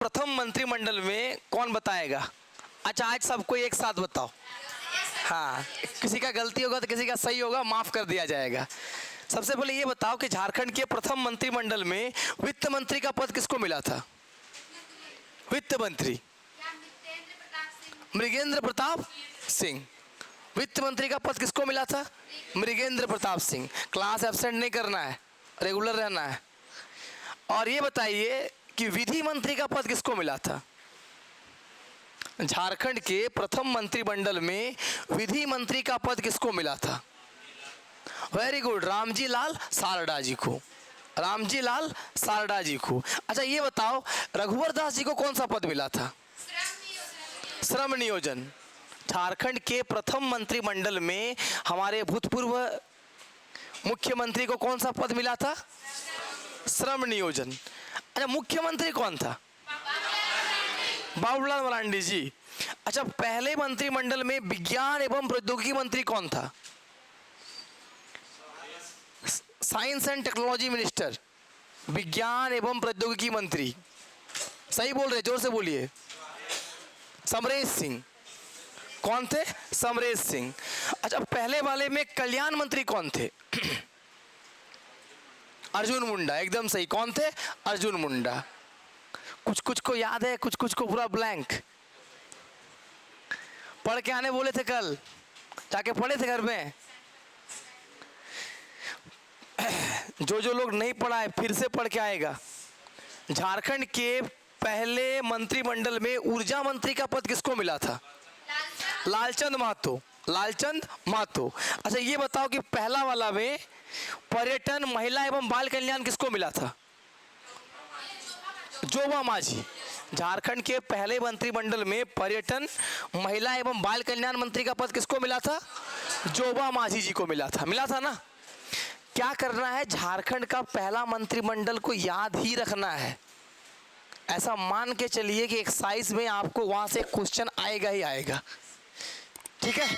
प्रथम मंत्रिमंडल में कौन बताएगा? अच्छा, आज सबको एक साथ बताओ। हाँ, किसी का गलती होगा तो किसी का सही होगा, माफ कर दिया जाएगा। सबसे पहले ये बताओ कि झारखंड के प्रथम मंत्रिमंडल में वित्त मंत्री का पद किसको मिला था? वित्त मंत्री मृगेंद्र प्रताप सिंह। वित्त मंत्री का पद किसको मिला था? मृगेंद्र प्रताप सिंह। क्लास एब्सेंट नहीं करना है, रेगुलर रहना है। और ये बताइए कि विधि मंत्री का पद किसको मिला था? झारखंड के प्रथम मंत्रिमंडल में विधि मंत्री का पद किसको मिला था? वेरी गुड, रामजी लाल सारडा जी को। रामजी लाल सारडा जी को। अच्छा, ये बताओ रघुवर दास जी को कौन सा पद मिला था? श्रम नियोजन। झारखंड के प्रथम मंत्रिमंडल में हमारे भूतपूर्व मुख्यमंत्री को कौन सा पद मिला था? श्रम नियोजन। अच्छा, मुख्यमंत्री कौन था? बाबूलाल मरांडी जी। अच्छा, पहले मंत्रिमंडल में विज्ञान एवं प्रौद्योगिकी मंत्री कौन था? साइंस एंड टेक्नोलॉजी मिनिस्टर, विज्ञान एवं प्रौद्योगिकी मंत्री। सही बोल रहे, जोर से बोलिए। समरेश सिंह। कौन थे? समरेश सिंह। अच्छा, पहले वाले में कल्याण मंत्री कौन थे? अर्जुन मुंडा। एकदम सही। कौन थे? अर्जुन मुंडा। कुछ कुछ को याद है, कुछ कुछ को पूरा ब्लैंक। पढ़ के आने बोले थे कल, जाके पढ़े थे घर में? जो जो लोग नहीं पढ़ा है फिर से पढ़ के आएगा। झारखंड के पहले मंत्रिमंडल में ऊर्जा मंत्री का पद किसको मिला था? लालचंद महतो। लालचंद महतो। अच्छा, ये बताओ कि पहला वाला में पर्यटन, महिला एवं बाल कल्याण किसको मिला था? जोबा माझी। झारखंड के पहले मंत्रिमंडल में पर्यटन, महिला एवं बाल कल्याण मंत्री का पद किसको मिला था? जोबा माझी जी को मिला था। मिला था ना? क्या करना है, झारखंड का पहला मंत्रिमंडल को याद ही रखना है। ऐसा मान के चलिए कि एक्सरसाइज में आपको वहां से क्वेश्चन आएगा ही आएगा। ठीक है?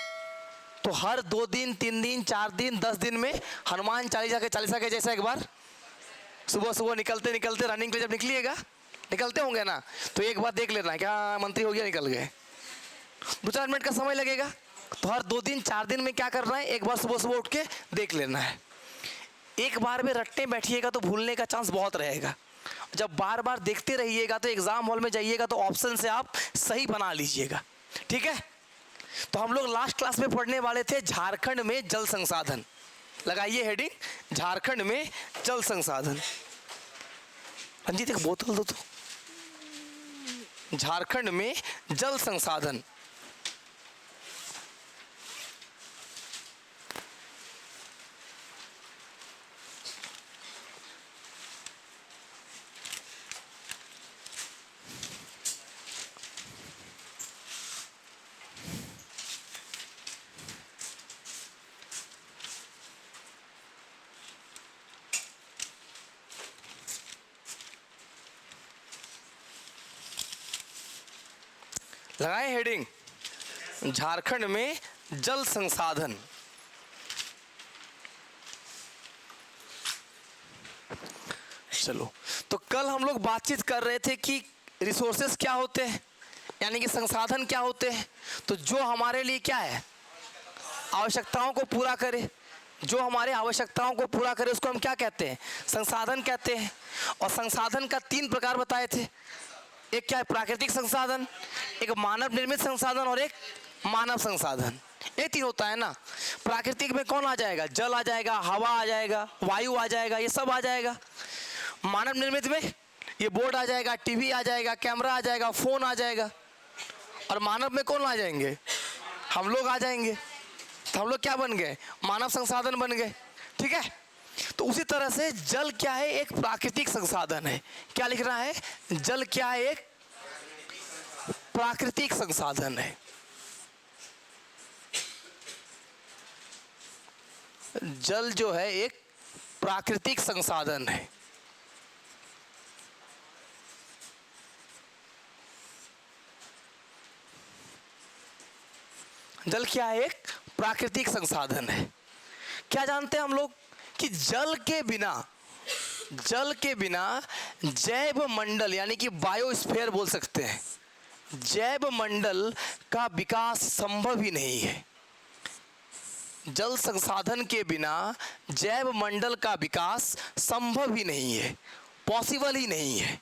तो हर 2 दिन, 3 दिन, 4 दिन, 10 दिन में हनुमान चालीसा के जैसा एक बार सुबह सुबह निकलते निकलते रनिंग के लिए जब निकलिएगा, निकलते होंगे ना, तो एक बार देख लेना क्या मंत्री हो गया, निकल गए। 2-4 मिनट का समय लगेगा। तो हर 2 दिन 4 दिन में क्या करना है, एक बार सुबह सुबह उठ के देख लेना है। एक बार में रटने बैठिएगा तो भूलने का चांस बहुत रहेगा। जब बार बार देखते रहिएगा तो एग्जाम हॉल में जाइएगा तो ऑप्शन से आप सही बना लीजिएगा। ठीक है? तो हम लोग लास्ट क्लास में पढ़ने वाले थे झारखंड में जल संसाधन। लगाइए हेडिंग, झारखंड में जल संसाधन। रंजीत एक बोतल दो तो। झारखंड में जल संसाधन। लगाए हेडिंग, झारखंड में जल संसाधन। चलो, तो कल हम लोग बातचीत कर रहे थे कि रिसोर्सेस क्या होते हैं, यानी कि संसाधन क्या होते हैं। तो जो हमारे लिए क्या है, आवश्यकताओं को पूरा करे, जो हमारे आवश्यकताओं को पूरा करे उसको हम क्या कहते हैं? संसाधन कहते हैं। और संसाधन का 3 प्रकार बताए थे। एक क्या है? प्राकृतिक संसाधन, एक मानव निर्मित संसाधन और एक मानव संसाधन। ये 3 होता है ना। प्राकृतिक में कौन आ जाएगा? जल आ जाएगा, हवा आ जाएगा, वायु आ जाएगा, ये सब आ जाएगा। मानव निर्मित में ये बोर्ड आ जाएगा, टीवी आ जाएगा, कैमरा आ जाएगा, फोन आ जाएगा। और मानव में कौन आ जाएंगे? हम लोग आ जाएंगे। तो हम लोग क्या बन गए? मानव संसाधन बन गए। ठीक है? तो उसी तरह से जल क्या है? एक प्राकृतिक संसाधन है। क्या लिखना है? जल क्या है? एक प्राकृतिक संसाधन है। जल जो है एक प्राकृतिक संसाधन है। जल क्या है? एक प्राकृतिक संसाधन है। क्या जानते हैं हम लोग कि जल के बिना जैव मंडल यानी कि बायोस्फीयर बोल सकते हैं, जैव मंडल का विकास संभव ही नहीं है। जल संसाधन के बिना जैव मंडल का विकास संभव ही नहीं है, पॉसिबल ही नहीं है।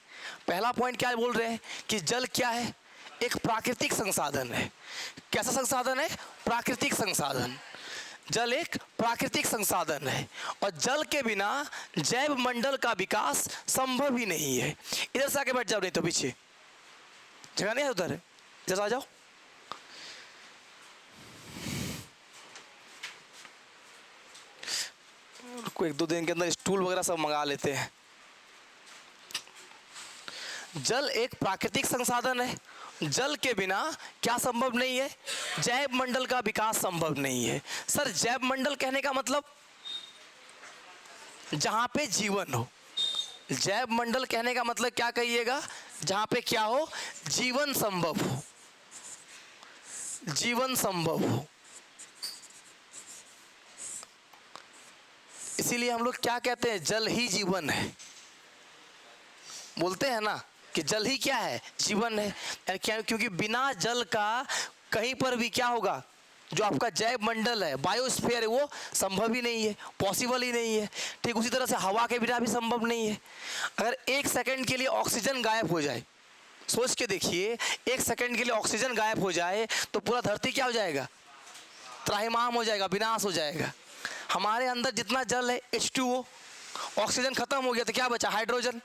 पहला पॉइंट क्या बोल रहे हैं कि जल क्या है? एक प्राकृतिक संसाधन है। कैसा संसाधन है? प्राकृतिक संसाधन। जल एक प्राकृतिक संसाधन है और जल के बिना जैव मंडल का विकास संभव ही नहीं है। इधर से आके बैठ जाओ, नहीं तो पीछे जगह नहीं है, उधर है, जरा आ जाओ। एक दो दिन के अंदर स्टूल वगैरह सब मंगा लेते हैं। जल एक प्राकृतिक संसाधन है, जल के बिना क्या संभव नहीं है? जैव मंडल का विकास संभव नहीं है। सर जैव मंडल कहने का मतलब जहां पे जीवन हो। जैव मंडल कहने का मतलब क्या कहिएगा? जहां पे क्या हो? जीवन संभव हो, जीवन संभव हो। इसीलिए हम लोग क्या कहते हैं? जल ही जीवन है। बोलते हैं ना कि जल ही क्या है? जीवन है। क्योंकि बिना जल का कहीं पर भी क्या होगा? जो आपका जैव मंडल है, बायोस्फीयर है, वो संभव ही नहीं है, पॉसिबल ही नहीं है। ठीक उसी तरह से हवा के बिना भी संभव नहीं है। अगर एक सेकंड के लिए ऑक्सीजन गायब हो जाए, सोच के देखिए, एक सेकंड के लिए ऑक्सीजन गायब हो जाए तो पूरा धरती क्या हो जाएगा? त्राहिमाम हो जाएगा, विनाश हो जाएगा। हमारे अंदर जितना जल है H2O, ऑक्सीजन खत्म हो गया तो क्या बचा? हाइड्रोजन,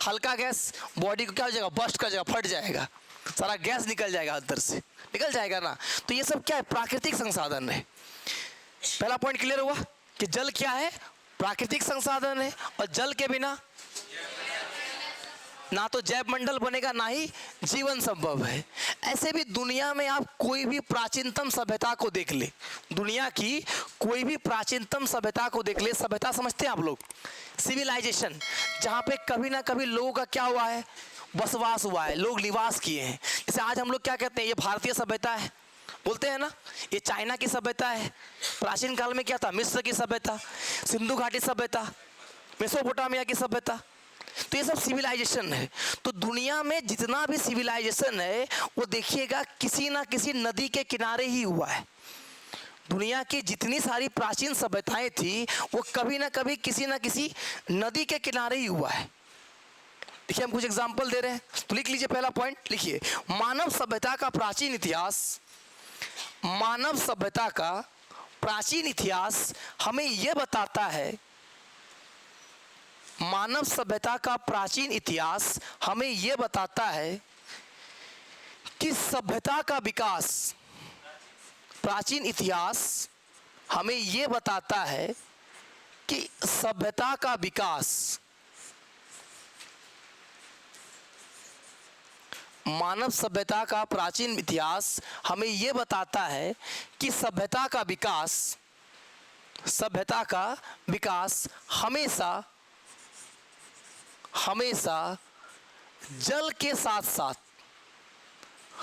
हल्का गैस। बॉडी को क्या हो जाएगा? बस्ट कर जाएगा, फट जाएगा, सारा गैस निकल जाएगा, अंदर से निकल जाएगा ना। तो ये सब क्या है? प्राकृतिक संसाधन है। पहला पॉइंट क्लियर हुआ कि जल क्या है? प्राकृतिक संसाधन है और जल के बिना ना तो जैव मंडल बनेगा, ना ही जीवन संभव है। ऐसे भी दुनिया में आप कोई भी प्राचीनतम सभ्यता को देख ले, दुनिया की कोई भी प्राचीनतम सभ्यता को देख ले। सभ्यता समझते हैं आप लोग? सिविलाइजेशन, जहाँ पे कभी ना कभी लोगों का क्या हुआ है? बसवास हुआ है, लोग निवास किए हैं। जैसे आज हम लोग क्या कहते हैं? ये भारतीय सभ्यता है, बोलते हैं ना। ये चाइना की सभ्यता है। प्राचीन काल में क्या था? मिस्र की सभ्यता, सिंधु घाटी सभ्यता, मेसोपोटामिया की सभ्यता। तो ये सब सिविलाइजेशन है। तो दुनिया में जितना भी सिविलाइजेशन है वो देखिएगा किसी ना किसी नदी के किनारे ही हुआ है। दुनिया की जितनी सारी प्राचीन सभ्यताएं थी वो कभी ना कभी किसी ना किसी नदी के किनारे ही हुआ है। देखिए हम कुछ एग्जांपल दे रहे हैं, तो लिख लीजिए। पहला पॉइंट लिखिए, मानव सभ्यता का प्राचीन इतिहास। मानव सभ्यता का प्राचीन इतिहास हमें यह बताता है, मानव सभ्यता का प्राचीन इतिहास हमें यह बताता है कि सभ्यता का विकास, प्राचीन इतिहास हमें यह बताता है कि सभ्यता का विकास, मानव सभ्यता का प्राचीन इतिहास हमें यह बताता है कि सभ्यता का विकास, सभ्यता का विकास हमेशा हमेशा जल के साथ साथ,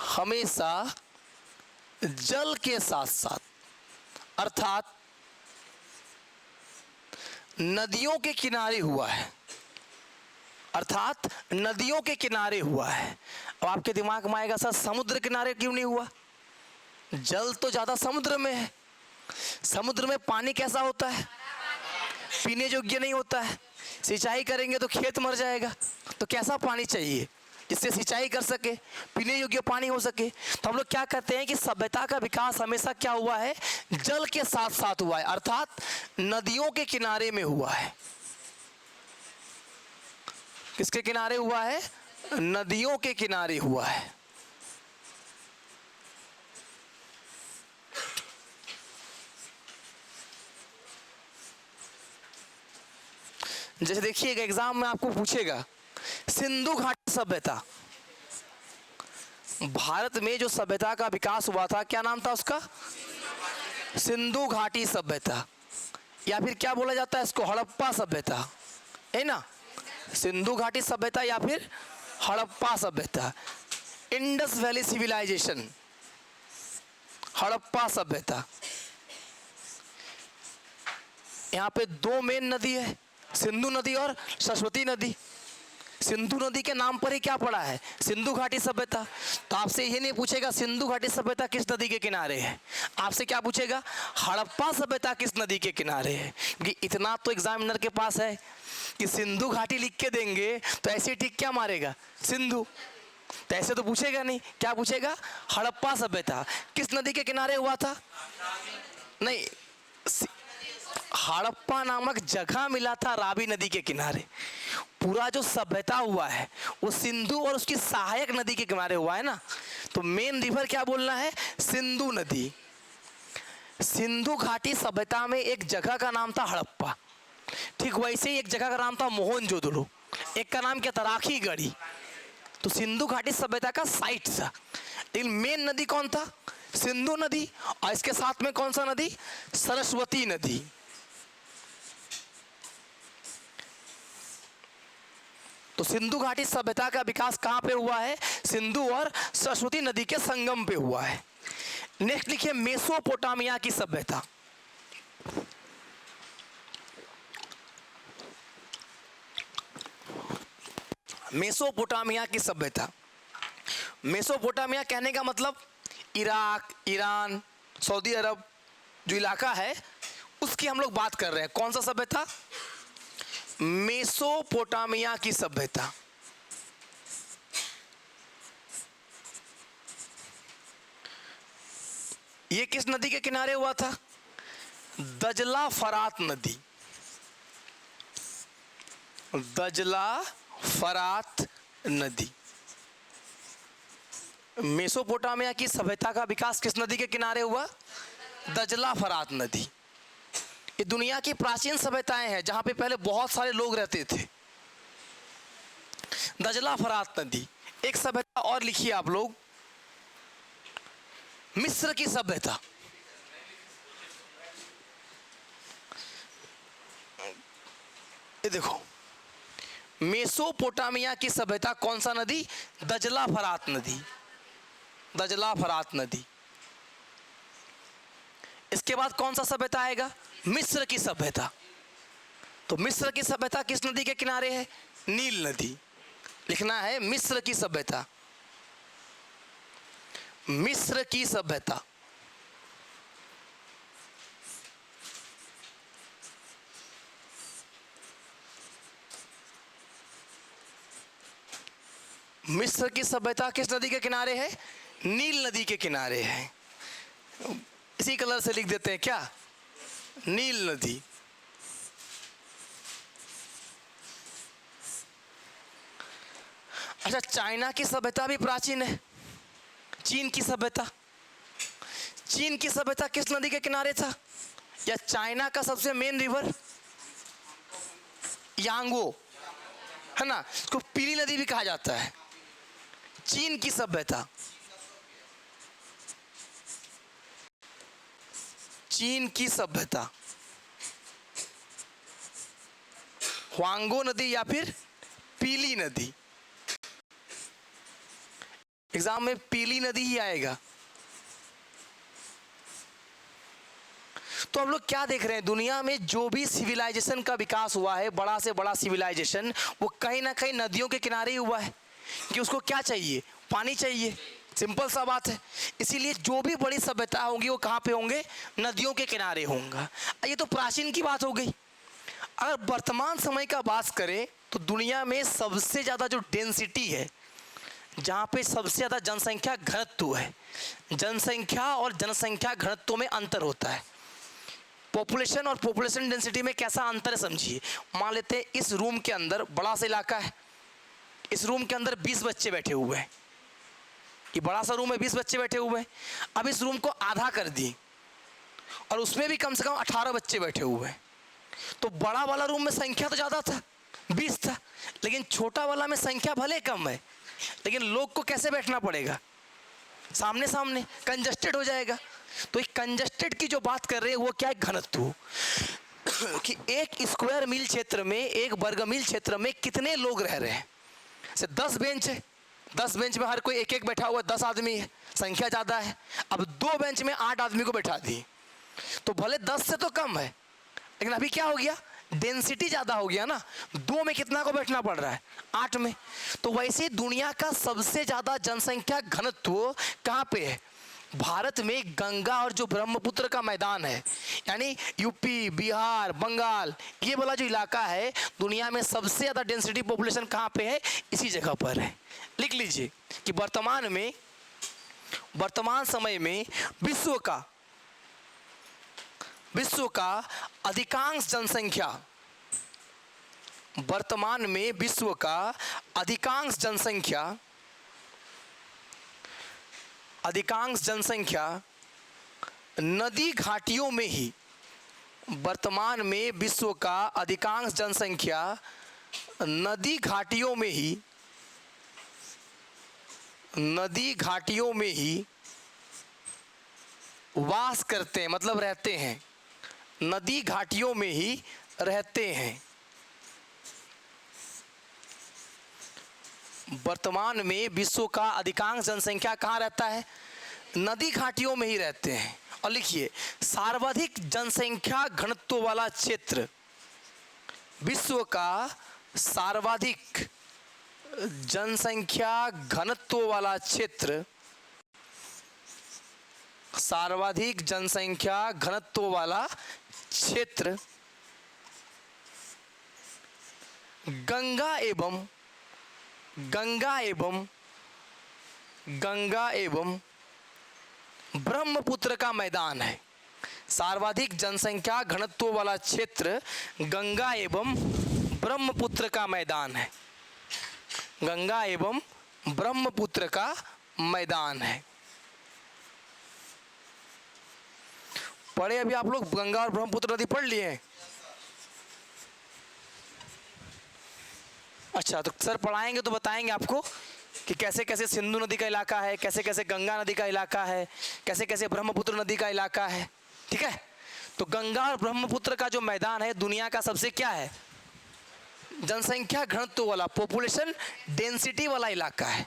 हमेशा जल के साथ साथ, अर्थात नदियों के किनारे हुआ है, अर्थात नदियों के किनारे हुआ है। अब आपके दिमाग में आएगा, सर समुद्र किनारे क्यों नहीं हुआ? जल तो ज़्यादा समुद्र में है। समुद्र में पानी कैसा होता है? पीने योग्य नहीं होता है। सिंचाई करेंगे तो खेत मर जाएगा। तो कैसा पानी चाहिए जिससे सिंचाई कर सके, पीने योग्य पानी हो सके? तो हम लोग क्या कहते हैं कि सभ्यता का विकास हमेशा क्या हुआ है? जल के साथ साथ हुआ है, अर्थात नदियों के किनारे में हुआ है। किसके किनारे हुआ है? नदियों के किनारे हुआ है। जैसे देखिएगा एग्जाम में आपको पूछेगा, सिंधु घाटी सभ्यता, भारत में जो सभ्यता का विकास हुआ था क्या नाम था उसका? सिंधु घाटी सभ्यता, या फिर क्या बोला जाता है इसको? हड़प्पा सभ्यता, है ना। सिंधु घाटी सभ्यता या फिर हड़प्पा सभ्यता। इंडस वैली सिविलाइजेशन, हड़प्पा सभ्यता। यहाँ पे दो मेन नदी है, सिंधु नदी और सरस्वती नदी। सिंधु नदी के नाम पर ही क्या पड़ा है, सिंधु घाटी सभ्यता। तो आपसे ये नहीं पूछेगा सिंधु घाटी सभ्यता किस नदी के किनारे है, आपसे क्या पूछेगा हड़प्पा सभ्यता किस नदी के किनारे है। क्योंकि इतना तो एग्जामिनर के पास है कि सिंधु घाटी लिख के देंगे तो ऐसे ठीक क्या मारेगा सिंधु, तो ऐसे तो पूछेगा नहीं, क्या पूछेगा हड़प्पा सभ्यता किस नदी के किनारे हुआ था। नहीं, हड़प्पा नामक जगह मिला था रावी नदी के किनारे। पूरा जो सभ्यता हुआ है वो सिंधु और उसकी सहायक नदी के किनारे हुआ है ना। तो मेन रिवर क्या बोलना है, सिंधु नदी। सिंधु घाटी सभ्यता में एक जगह का नाम था हड़प्पा, ठीक वैसे ही एक जगह का नाम था मोहनजोदड़ो, एक का नाम क्या था राखीगढ़ी। तो सिंधु घाटी सभ्यता का साइट था, लेकिन मेन नदी कौन था, सिंधु नदी, और इसके साथ में कौन सा नदी, सरस्वती नदी। तो सिंधु घाटी सभ्यता का विकास कहां पे हुआ है, सिंधु और सरस्वती नदी के संगम पे हुआ है। नेक्स्ट लिखिए मेसोपोटामिया की सभ्यता। मेसोपोटामिया की सभ्यता, मेसोपोटामिया कहने का मतलब इराक, ईरान, सऊदी अरब जो इलाका है उसकी हम लोग बात कर रहे हैं। कौन सा सभ्यता, मेसोपोटामिया की सभ्यता। ये किस नदी के किनारे हुआ था, दजला फरात नदी, दजला फरात नदी। मेसोपोटामिया की सभ्यता का विकास किस नदी के किनारे हुआ, दजला फरात नदी। ये दुनिया की प्राचीन सभ्यताएं हैं जहां पे पहले बहुत सारे लोग रहते थे। दजला फरात नदी। एक सभ्यता और लिखिए आप लोग, मिस्र की सभ्यता। ये देखो मेसोपोटामिया की सभ्यता कौन सा नदी, दजला फरात नदी, दजला फरात नदी। इसके बाद कौन सा सभ्यता आएगा, मिस्र की सभ्यता। तो मिस्र की सभ्यता किस नदी के किनारे है, नील नदी। लिखना है मिस्र की सभ्यता, मिस्र की सभ्यता। मिस्र की सभ्यता किस नदी के किनारे है, नील नदी के किनारे है। इसी कलर से लिख देते हैं क्या, नील नदी। अच्छा, चाइना की सभ्यता भी प्राचीन है, चीन की सभ्यता। चीन की सभ्यता किस नदी के किनारे था, या चाइना का सबसे मेन रिवर यांगो है ना, इसको पीली नदी भी कहा जाता है। चीन की सभ्यता, चीन की सभ्यता, ह्वांगो नदी या फिर पीली नदी। एग्जाम में पीली नदी ही आएगा। तो हम लोग क्या देख रहे हैं, दुनिया में जो भी सिविलाइजेशन का विकास हुआ है, बड़ा से बड़ा सिविलाइजेशन, वो कहीं ना कहीं नदियों के किनारे ही हुआ है। कि उसको क्या चाहिए, पानी चाहिए, सिंपल सा बात है। इसीलिए जो भी बड़ी सभ्यता होंगी वो कहाँ पे होंगे, नदियों के किनारे होंगे। ये तो प्राचीन की बात हो गई। अगर वर्तमान समय का बात करें तो दुनिया में सबसे ज़्यादा जो डेंसिटी है, जहाँ पे सबसे ज़्यादा जनसंख्या घनत्व है, जनसंख्या और जनसंख्या घनत्व में अंतर होता है। पॉपुलेशन और पॉपुलेशन डेंसिटी में कैसा अंतर है समझिए। मान लेते हैं इस रूम के अंदर बड़ा सा इलाका है, इस रूम के अंदर 20 बच्चे बैठे हुए हैं। ये बड़ा सा रूम है, 20 बच्चे बैठे हुए हैं। अब इस रूम को आधा कर दिए और उसमें भी कम से कम 18 बच्चे बैठे हुए हैं। तो बड़ा वाला रूम में संख्या तो ज़्यादा था, 20 था, लेकिन छोटा वाला में संख्या भले कम है, लेकिन लोग को कैसे बैठना पड़ेगा, सामने सामने, कंजस्टेड हो जाएगा। तो एक कंजस्टेड की जो बात कर रहे हैं वो क्या है, घनत्व। कि एक स्क्वायर मील क्षेत्र में, एक वर्ग मील क्षेत्र में कितने लोग रह रहे हैं। जैसे 10 बेंच है, 10 बेंच में हर कोई एक एक बैठा हुआ, 10 आदमी है, संख्या ज़्यादा है। अब 2 बेंच में 8 आदमी को बैठा दिए, तो भले 10 से तो कम है, लेकिन अभी क्या हो गया, डेंसिटी ज़्यादा हो गया ना, 2 में कितना को बैठना पड़ रहा है, 8 में। तो वैसे दुनिया का सबसे ज़्यादा जनसंख्या घनत्व कहाँ पे है? भारत में गंगा और जो ब्रह्मपुत्र का मैदान है, यानी यूपी, बिहार, बंगाल, ये वाला जो इलाका है, दुनिया में सबसे ज़्यादा डेंसिटी पॉपुलेशन कहाँ पे है? इसी जगह पर है। लिख लीजिए कि वर्तमान समय में विश्व का अधिकांश जनसंख्या, वर्तमान में विश्व का अधिकांश जनसंख्या नदी घाटियों में ही, वर्तमान में विश्व का अधिकांश जनसंख्या नदी घाटियों में ही वास करते हैं, मतलब रहते हैं, नदी घाटियों में ही रहते हैं। वर्तमान में विश्व का अधिकांश जनसंख्या कहाँ रहता है? नदी घाटियों में ही रहते हैं। और लिखिए, सर्वाधिक जनसंख्या घनत्व वाला क्षेत्र, विश्व का सर्वाधिक जनसंख्या घनत्व वाला क्षेत्र, सर्वाधिक जनसंख्या घनत्व वाला क्षेत्र गंगा एवं ब्रह्मपुत्र का मैदान है। सर्वाधिक जनसंख्या घनत्व वाला क्षेत्र गंगा एवं ब्रह्मपुत्र का मैदान है। गंगा एवं ब्रह्मपुत्र का मैदान है। पढ़े अभी आप लोग गंगा और ब्रह्मपुत्र नदी पढ़ लिए हैं? अच्छा, तो सर पढ़ाएंगे तो बताएंगे आपको कि कैसे कैसे सिंधु नदी का इलाका है, कैसे कैसे गंगा नदी का इलाका है, कैसे कैसे ब्रह्मपुत्र नदी का इलाका है। ठीक है, तो गंगा और ब्रह्मपुत्र का जो मैदान है दुनिया का सबसे क्या है? जनसंख्या घनत्व वाला, पॉपुलेशन डेंसिटी वाला इलाका है।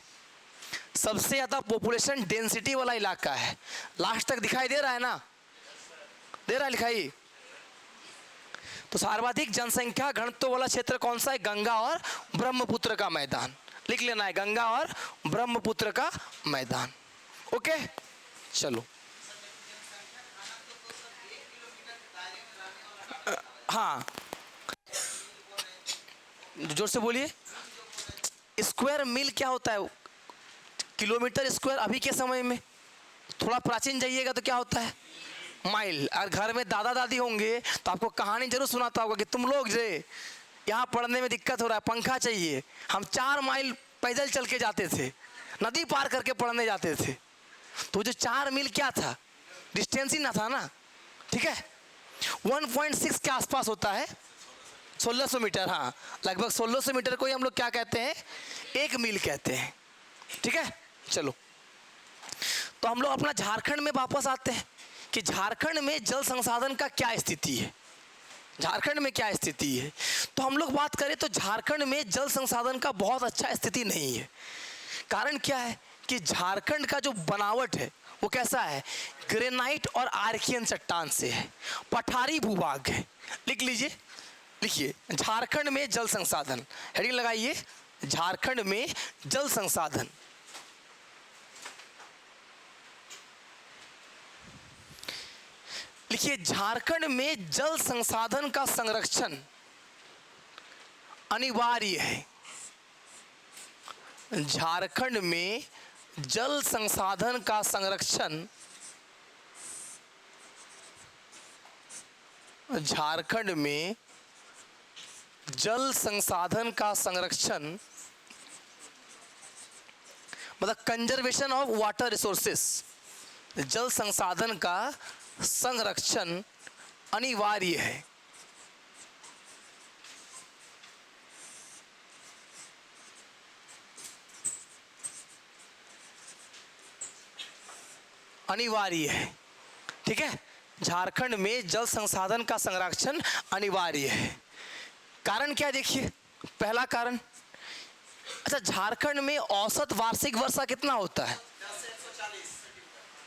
सबसे ज़्यादा पॉपुलेशन डेंसिटी वाला इलाका है। लास्ट तक दिखाई दे रहा है ना? दे रहा है लिखाई? तो सर्वाधिक जनसंख्या घनत्व वाला क्षेत्र कौन सा है? गंगा और ब्रह्मपुत्र का मैदान। लिख लेना है, गंगा और ब्रह्मपुत्र का मैदान। ओके, चलो। हाँ, जोर से बोलिए। स्क्वायर मील क्या होता है? Kilometre square. अभी के समय में थोड़ा प्राचीन जाइएगा तो क्या होता है? माइल। और घर में दादा दादी होंगे तो आपको कहानी जरूर सुनाता होगा कि तुम लोग जो यहाँ पढ़ने में दिक्कत हो रहा है, पंखा चाहिए, हम 4 माइल पैदल चल के जाते थे, नदी पार करके पढ़ने जाते थे। तो जो 4 मील क्या था? डिस्टेंस ही ना था ना। ठीक है, 1.6 के आसपास होता है, 1600 मीटर। हाँ, लगभग 1600 मीटर को ही हम लोग क्या कहते हैं? 1 मील कहते हैं। ठीक है, चलो। तो हम लोग अपना झारखंड में वापस आते हैं कि झारखंड में जल संसाधन का क्या स्थिति है। झारखंड में क्या स्थिति है? तो हम लोग बात करें तो झारखंड में जल संसाधन का बहुत अच्छा स्थिति नहीं है। कारण क्या है कि झारखंड का जो बनावट है वो कैसा है? ग्रेनाइट और आर्कियन चट्टान से है, पठारी भूभाग है। लिख लीजिए, लिखिए, झारखंड में जल संसाधन, हेडिंग लगाइए, झारखंड में जल संसाधन। लिखिए, झारखंड में जल संसाधन का संरक्षण अनिवार्य है। झारखंड में जल संसाधन का संरक्षण, झारखंड में जल संसाधन का संरक्षण मतलब कंजर्वेशन ऑफ वाटर रिसोर्सेस, जल संसाधन का संरक्षण अनिवार्य है। अनिवार्य है। ठीक है, झारखंड में जल संसाधन का संरक्षण अनिवार्य है। कारण क्या? देखिए, पहला कारण, अच्छा, झारखंड में औसत वार्षिक वर्षा कितना होता है?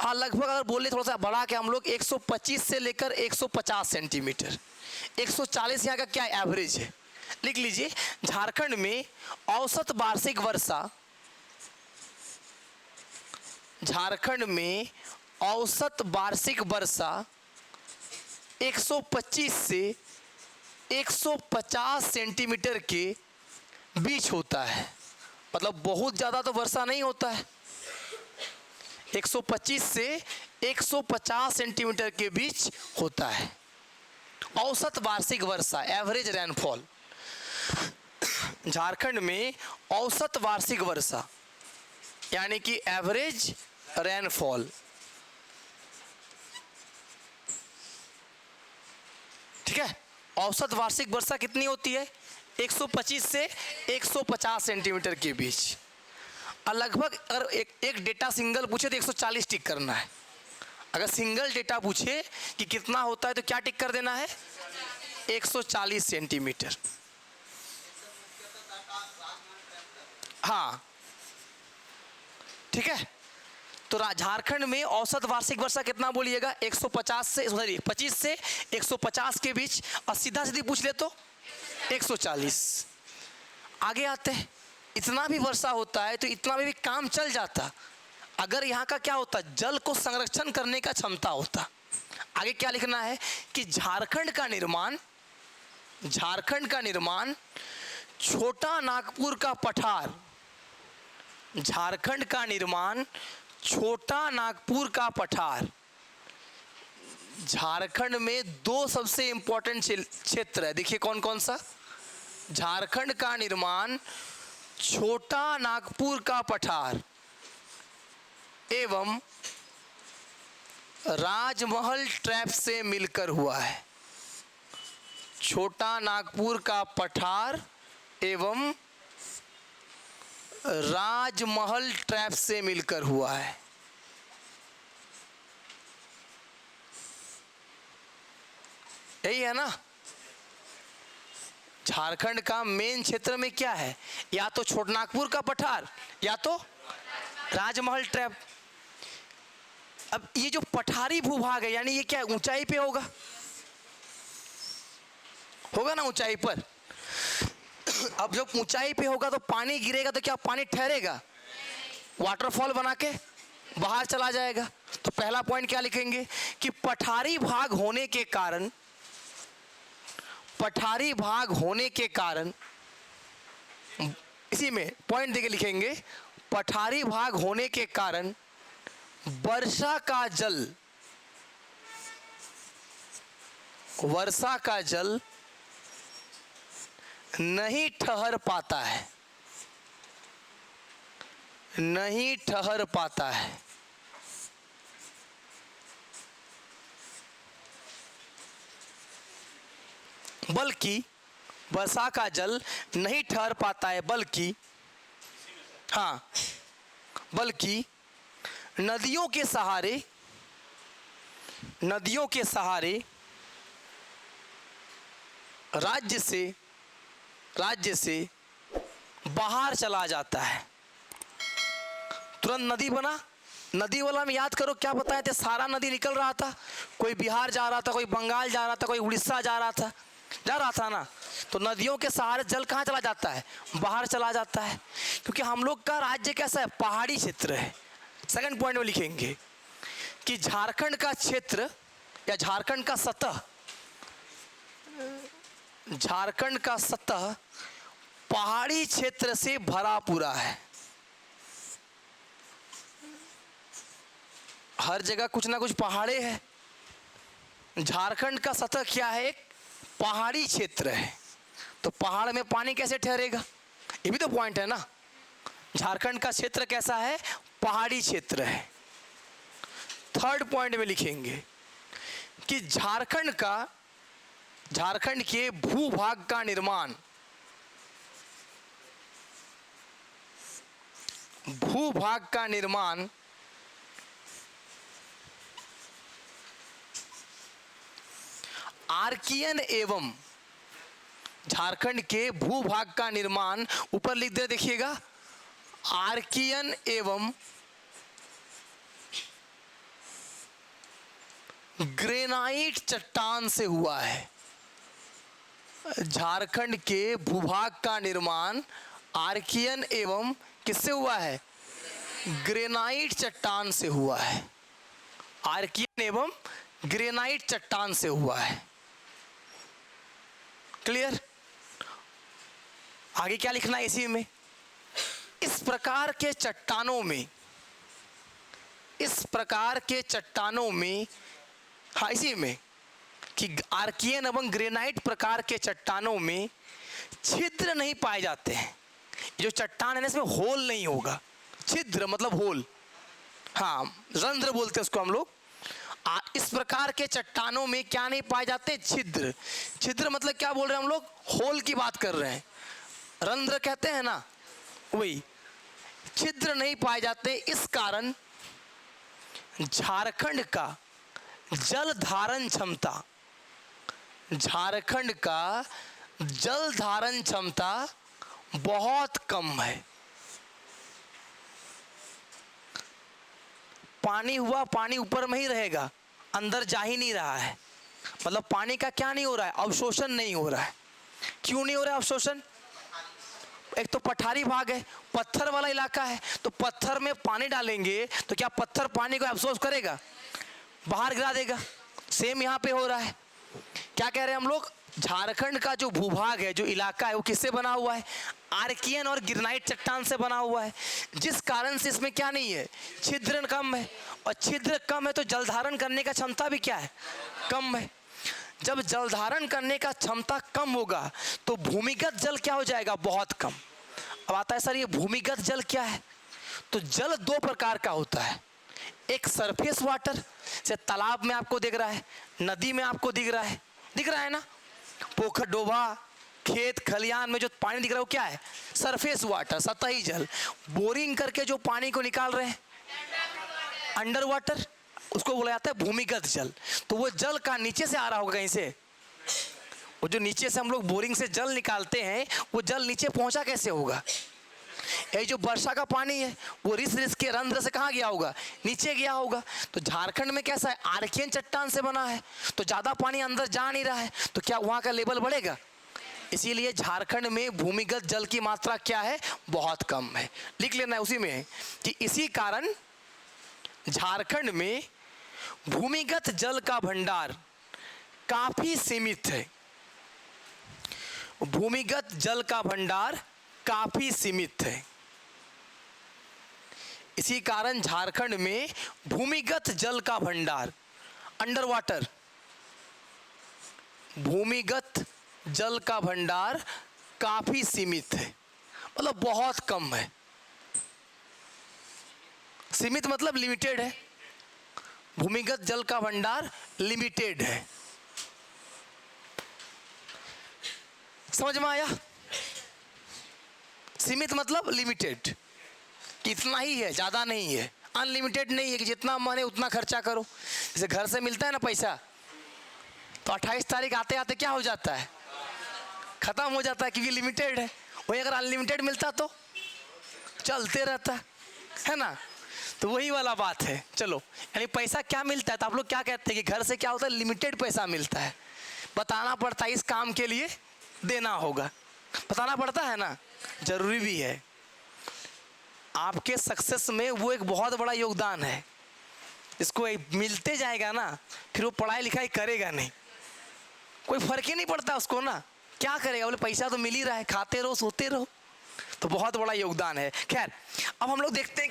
हाँ लगभग अगर बोले थोड़ा सा बढ़ा के हम लोग 125 से लेकर 150 सेंटीमीटर, 140 यहाँ का क्या एवरेज है, लिख लीजिए। झारखंड में औसत वार्षिक वर्षा, झारखंड में औसत वार्षिक वर्षा 125 से 150 सेंटीमीटर के बीच होता है। मतलब बहुत ज़्यादा तो वर्षा नहीं होता है, 125 से 150 सेंटीमीटर के बीच होता है औसत वार्षिक वर्षा, एवरेज रेनफॉल। झारखंड में औसत वार्षिक वर्षा यानी कि एवरेज रेनफॉल, ठीक है। औसत वार्षिक वर्षा कितनी होती है, 125 से 150 सेंटीमीटर के बीच। और लगभग अगर एक डेटा सिंगल पूछे तो 140 टिक करना है। अगर सिंगल डेटा पूछे कि कितना होता है तो क्या टिक कर देना है, 140 सेंटीमीटर। हाँ ठीक है। तो झारखंड में औसत वार्षिक वर्षा कितना बोलिएगा, 150 से 25 से 150 के बीच। और सीधा सीधी पूछ ले तो 140। आगे आते हैं, इतना भी वर्षा होता है तो इतना में भी काम चल जाता अगर यहाँ का क्या होता, जल को संरक्षण करने का क्षमता होता। आगे क्या लिखना है कि झारखंड का निर्माण छोटा नागपुर का पठार, झारखंड का निर्माण छोटा नागपुर का पठार। झारखंड में दो सबसे इंपॉर्टेंट क्षेत्र है, देखिए कौन कौन सा। झारखंड का निर्माण छोटा नागपुर का पठार एवं राजमहल ट्रैप से मिलकर हुआ है। छोटा नागपुर का पठार एवं राजमहल ट्रैप से मिलकर हुआ है। यही है ना। झारखंड का मेन क्षेत्र में क्या है, या तो छोटा नागपुर का पठार या तो राजमहल ट्रैप। अब ये जो पठारी भूभाग है यानी ये क्या ऊंचाई पे होगा ना, ऊंचाई पर। अब जब ऊंचाई पे होगा तो पानी गिरेगा तो क्या पानी ठहरेगा, वाटरफॉल बना के बाहर चला जाएगा। तो पहला पॉइंट क्या लिखेंगे कि पठारी भाग होने के कारण, इसी में पॉइंट देके लिखेंगे, पठारी भाग होने के कारण वर्षा का जल नहीं ठहर पाता है। बल्कि वर्षा का जल नहीं ठहर पाता है, बल्कि नदियों के सहारे राज्य से बाहर चला जाता है। तुरंत नदी बना, नदी वाला में याद करो क्या बताए थे, सारा नदी निकल रहा था, कोई बिहार जा रहा था, कोई बंगाल जा रहा था, कोई उड़ीसा जा रहा था ना। तो नदियों के सहारे जल कहाँ चला जाता है, बाहर चला जाता है। क्योंकि हम लोग का राज्य कैसा है, पहाड़ी क्षेत्र है। सेकंड पॉइंट में लिखेंगे कि झारखंड का क्षेत्र या झारखंड का सतह पहाड़ी क्षेत्र से भरा पूरा है। हर जगह कुछ ना कुछ पहाड़े हैं। झारखंड का सतह क्या है, एक पहाड़ी क्षेत्र है। तो पहाड़ में पानी कैसे ठहरेगा, ये भी तो पॉइंट है ना। झारखंड का क्षेत्र कैसा है, पहाड़ी क्षेत्र है। थर्ड पॉइंट में लिखेंगे कि झारखंड के भूभाग का निर्माण आर्कियन एवं, झारखंड के भूभाग का निर्माण ऊपर लिख दे, देखिएगा, आर्कियन एवं ग्रेनाइट चट्टान से हुआ है। झारखंड के भूभाग का निर्माण आर्कियन एवं किससे हुआ है? ग्रेनाइट चट्टान से हुआ है। आर्कियन एवं ग्रेनाइट चट्टान से हुआ है। क्लियर? आगे क्या लिखना है इसी में? इस प्रकार के चट्टानों में हाँ इसी में कि आर्कियन एवं ग्रेनाइट प्रकार के चट्टानों में छिद्र नहीं पाए जाते हैं। जो चट्टान है ना, इसमें होल नहीं होगा। छिद्र मतलब होल, हाँ रंध्र बोलते हैं उसको हम लोग। इस प्रकार के चट्टानों में क्या नहीं पाए जाते? छिद्र। छिद्र मतलब क्या बोल रहे हैं हम लोग? होल की बात कर रहे हैं। रंध्र कहते हैं ना, वही। छिद्र नहीं पाए जाते, इस कारण झारखंड का जल धारण क्षमता बहुत कम है। पानी हुआ, पानी ऊपर में ही रहेगा, अंदर जा ही नहीं रहा है। मतलब पानी का क्या नहीं हो रहा है? अवशोषण नहीं हो रहा है। क्यों नहीं हो रहा है अवशोषण? एक तो पठारी भाग है, पत्थर वाला इलाका है, तो पत्थर में पानी डालेंगे तो क्या पत्थर पानी को अब्सॉर्ब करेगा? बाहर गिरा देगा। सेम यहाँ पे हो रहा है। क्या कह रहे हैं हम लोग? झारखंड का जो भूभाग है, जो इलाका है, वो किससे बना हुआ है? आर्कियन और ग्रेनाइट चट्टान से बना हुआ है, जिस कारण से इसमें क्या नहीं है? छिद्र कम है। और छिद्र कम है तो जल धारण करने का क्षमता भी क्या है? कम है। जब जल धारण करने का क्षमता कम होगा तो भूमिगत जल क्या हो जाएगा? बहुत कम। अब आता है सर ये भूमिगत जल क्या है? तो जल दो प्रकार का होता है। एक सरफेस वाटर, जैसे तालाब में आपको दिख रहा है, नदी में आपको दिख रहा है ना, पोखर डोबा खेत खलियान में जो पानी दिख रहा है वो क्या है? सरफेस वाटर, सतही जल। बोरिंग करके जो पानी को निकाल रहे हैं, अंडर वाटर, उसको बोला जाता है भूमिगत जल। तो वो जल का नीचे से आ रहा होगा कहीं से। वो जो नीचे से हम लोग बोरिंग से जल निकालते हैं, वो जल नीचे पहुंचा कैसे होगा? ये जो वर्षा का पानी है वो रिस के रंध्र से कहाँ गया होगा? नीचे गया होगा। तो झारखंड में कैसा है? आर्कियन चट्टान से बना है, तो ज़्यादा पानी अंदर जा नहीं रहा है, तो क्या वहाँ का लेवल बढ़ेगा? इसीलिए झारखंड में भूमिगत जल की मात्रा क्या है? बहुत कम है। लिख लेना है उसी में है कि इसी कारण झारखंड में भूमिगत जल का भंडार काफी सीमित है। भूमिगत जल का भंडार काफी सीमित है। इसी कारण झारखंड में भूमिगत जल का भंडार, अंडर वाटर, भूमिगत जल का भंडार काफी सीमित है। मतलब बहुत कम है। सीमित मतलब लिमिटेड है। भूमिगत जल का भंडार लिमिटेड है। समझ में आया? सीमित मतलब लिमिटेड, कि इतना ही है, ज़्यादा नहीं है। अनलिमिटेड नहीं है कि जितना मन है उतना खर्चा करो। जैसे घर से मिलता है ना पैसा, तो 28 तारीख आते आते क्या हो जाता है? ख़त्म हो जाता है, क्योंकि लिमिटेड है। वही अगर अनलिमिटेड मिलता तो चलते रहता है ना। तो वही वाला बात है। चलो, यानी पैसा क्या मिलता है? तो आप लोग क्या कहते हैं कि घर से क्या होता है? लिमिटेड पैसा मिलता है। बताना पड़ता है इस काम के लिए देना होगा, बताना पड़ता है ना, जरूरी भी है। आपके सक्सेस में वो एक बहुत बड़ा योगदान है। इसको मिलते जाएगा ना, फिर वो पढ़ाई लिखाई करेगा नहीं, कोई फर्क ही नहीं पड़ता उसको ना। क्या करेगा? बोले पैसा तो मिल ही रहा है, खाते रहो सोते रहो। तो बहुत बड़ा योगदान है। खैर, अब हम लोग देखते हैं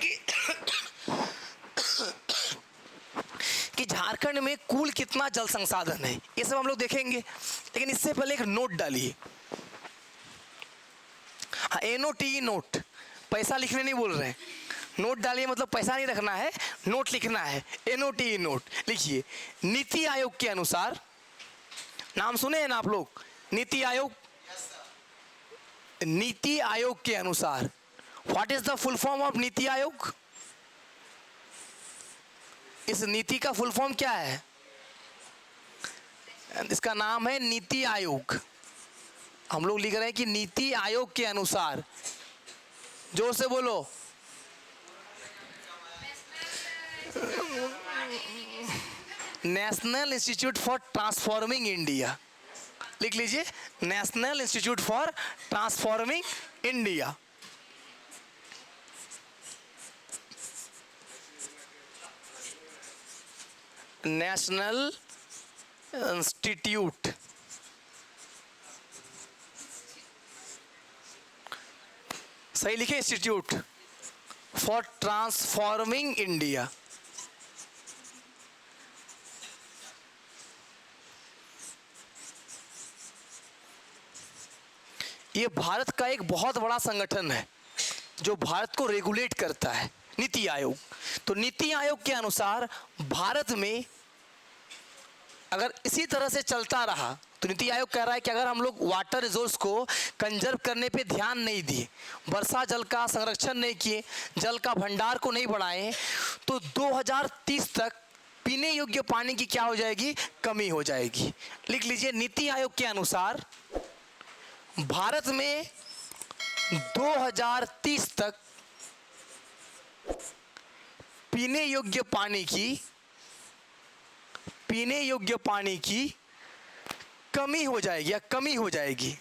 कि झारखंड में कुल कितना जल संसाधन है, ये सब हम लोग देखेंगे। लेकिन इससे पहले एक नोट डालिए। हाँ, NOTE नोट, पैसा लिखने नहीं बोल रहे हैं, नोट डालिए। मतलब पैसा नहीं रखना है, नोट लिखना है। NOTE नोट लिखिए। नीति आयोग के अनुसार, नाम सुने हैं ना आप लोग? नीति आयोग। नीति आयोग के अनुसार, what is the full form of NITI Aayog? इस नीति का फुल फॉर्म क्या है? इसका नाम है नीति आयोग। हम लोग लिख रहे हैं कि नीति आयोग के अनुसार। जोर से बोलो। National institute for transforming India, लिख लीजिए, national institute for transforming India. National institute सही लिखे, इंस्टीट्यूट फॉर ट्रांसफॉर्मिंग इंडिया। ये भारत का एक बहुत बड़ा संगठन है जो भारत को रेगुलेट करता है, नीति आयोग। तो नीति आयोग के अनुसार भारत में अगर इसी तरह से चलता रहा तो नीति आयोग कह रहा है कि अगर हम लोग वाटर रिसोर्स को कंजर्व करने पे ध्यान नहीं दिए, वर्षा जल का संरक्षण नहीं किए, जल का भंडार को नहीं बढ़ाएं, तो 2030 तक पीने योग्य पानी की क्या हो जाएगी, कमी हो जाएगी। लिख लीजिए, नीति आयोग के अनुसार भारत में 2030 तक पीने योग्य पानी की कमी हो जाएगी या कमी हो जाएगी।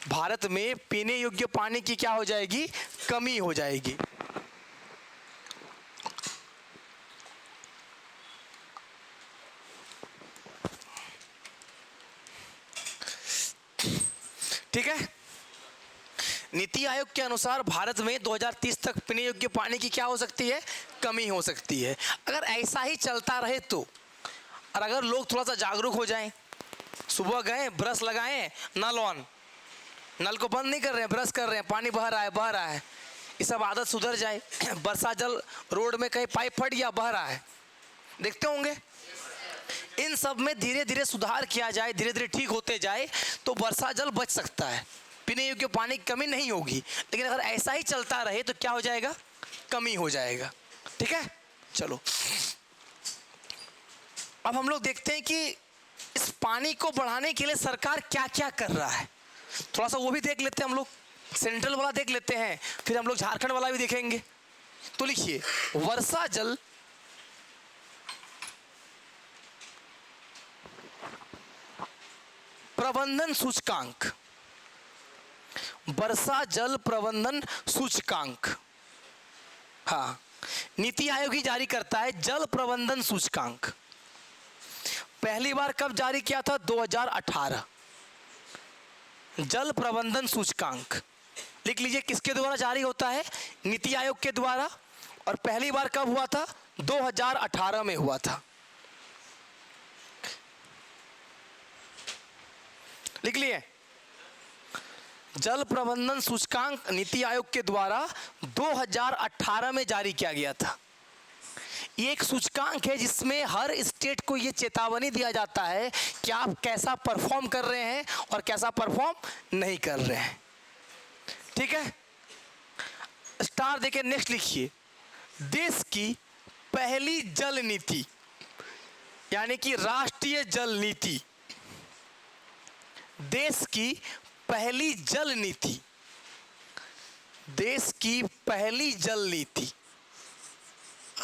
भारत में पीने योग्य पानी की क्या हो जाएगी, कमी हो जाएगी। ठीक है, नीति आयोग के अनुसार भारत में 2030 तक पीने योग्य पानी की क्या हो सकती है, कमी हो सकती है। अगर ऐसा ही चलता रहे तो, और अगर लोग थोड़ा सा जागरूक हो जाएं, सुबह गए ब्रश लगाएं, नल को बंद नहीं कर रहे हैं, ब्रश कर रहे हैं, पानी बह रहा है, ये सब आदत सुधर जाए। वर्षा जल रोड में कहीं पाइप फट गया, बह रहा है, देखते होंगे। इन सब में धीरे धीरे सुधार किया जाए, धीरे धीरे ठीक होते जाए तो वर्षा जल बच सकता है, पीने योग्य पानी की कमी नहीं होगी। लेकिन अगर ऐसा ही चलता रहे तो क्या हो जाएगा, कमी हो जाएगा। ठीक है, चलो अब हम लोग देखते हैं कि इस पानी को बढ़ाने के लिए सरकार क्या क्या कर रहा है, थोड़ा सा वो भी देख लेते हैं। हम लोग सेंट्रल वाला देख लेते हैं, फिर हम लोग झारखंड वाला भी देखेंगे। तो लिखिए, वर्षा जल प्रबंधन सूचकांक, वर्षा जल प्रबंधन सूचकांक, हाँ, नीति आयोग ही जारी करता है जल प्रबंधन सूचकांक। पहली बार कब जारी किया था, 2018, जल प्रबंधन सूचकांक। लिख लीजिए, किसके द्वारा जारी होता है, नीति आयोग के द्वारा। और पहली बार कब हुआ था, 2018 में हुआ था। लिख लिए, जल प्रबंधन सूचकांक नीति आयोग के द्वारा 2018 में जारी किया गया था। ये एक सूचकांक है जिसमें हर स्टेट को ये चेतावनी दिया जाता है कि आप कैसा परफॉर्म कर रहे हैं और कैसा परफॉर्म नहीं कर रहे हैं। ठीक है, स्टार देके नेक्स्ट लिखिए, देश की पहली जल नीति यानी कि राष्ट्रीय जल नीति, देश की पहली जल नीति, देश की पहली जल नीति,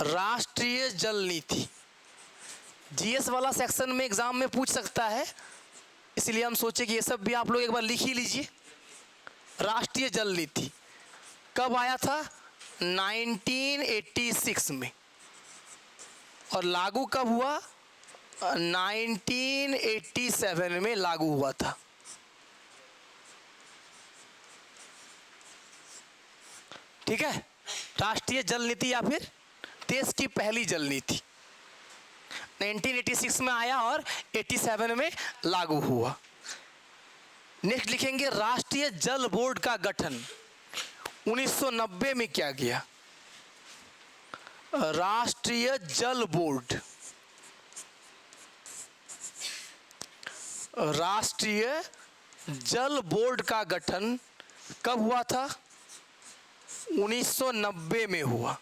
राष्ट्रीय जल नीति। जीएस वाला सेक्शन में एग्जाम में पूछ सकता है, इसलिए हम सोचे कि ये सब भी आप लोग एक बार लिख ही लीजिए। राष्ट्रीय जल नीति कब आया था, 1986 में, और लागू कब हुआ, 1987 में लागू हुआ था। ठीक है, राष्ट्रीय जल नीति या फिर देश की पहली जल नीति 1986 में आया और 87 में लागू हुआ। नेक्स्ट लिखेंगे, राष्ट्रीय जल बोर्ड का गठन 1990 में किया गया। राष्ट्रीय जल बोर्ड, राष्ट्रीय जल बोर्ड का गठन कब हुआ था, 1990 में हुआ।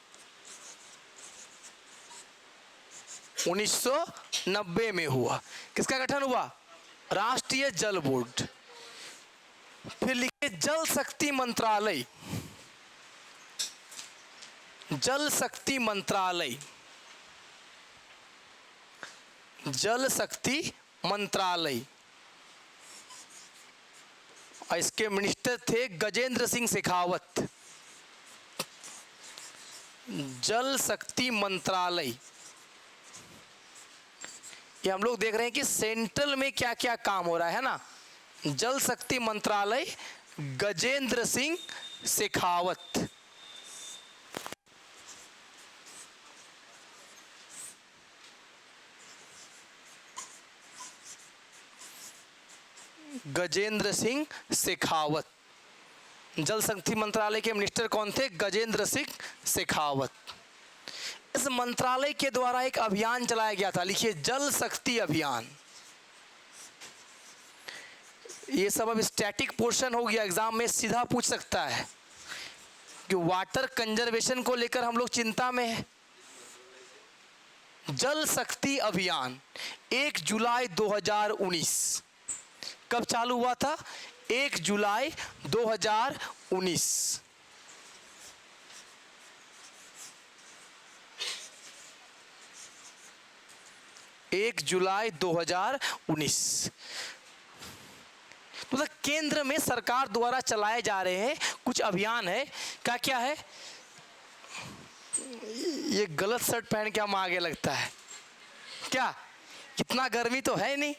1990 में हुआ। किसका गठन हुआ, राष्ट्रीय जल बोर्ड। फिर लिखिए, जल शक्ति मंत्रालय, जल शक्ति मंत्रालय जल शक्ति मंत्रालय, और इसके मिनिस्टर थे गजेंद्र सिंह शेखावत। जल शक्ति मंत्रालय, ये हम लोग देख रहे हैं कि सेंट्रल में क्या क्या काम हो रहा है ना। जल शक्ति मंत्रालय, गजेंद्र सिंह शेखावत। गजेंद्र सिंह शेखावत। जल शक्ति मंत्रालय के मिनिस्टर कौन थे? गजेंद्र सिंह शेखावत। इस मंत्रालय के द्वारा एक अभियान चलाया गया था, लिखिए जल शक्ति अभियान। ये सब अब स्टैटिक पोर्शन हो गया, एग्जाम में सीधा पूछ सकता है कि वाटर कंजर्वेशन को लेकर हम लोग चिंता में है। जल शक्ति अभियान 1 जुलाई 2019 कब चालू हुआ था? 1 जुलाई 2019। एक जुलाई 2019। मतलब केंद्र में सरकार द्वारा चलाए जा रहे हैं कुछ अभियान है। क्या क्या है? ये गलत शर्ट पहन के हम आगे लगता है क्या? इतना गर्मी तो है नहीं।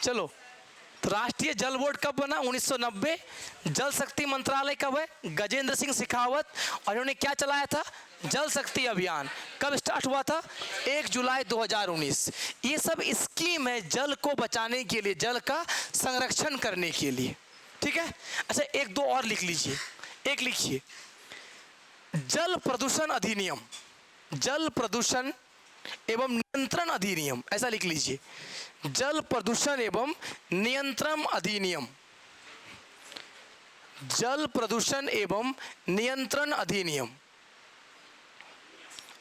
चलो, तो राष्ट्रीय जल बोर्ड कब बना? 1990। जल शक्ति मंत्रालय कब है? गजेंद्र सिंह शेखावत। और इन्होंने क्या चलाया था? जल शक्ति अभियान। कब स्टार्ट हुआ था? 1 जुलाई 2019। ये सब स्कीम है जल को बचाने के लिए, जल का संरक्षण करने के लिए। ठीक है। अच्छा, एक दो और लिख लीजिए। एक लिखिए जल प्रदूषण अधिनियम, जल प्रदूषण एवं नियंत्रण अधिनियम, ऐसा लिख लीजिए। जल प्रदूषण एवं नियंत्रण अधिनियम, जल प्रदूषण एवं नियंत्रण अधिनियम।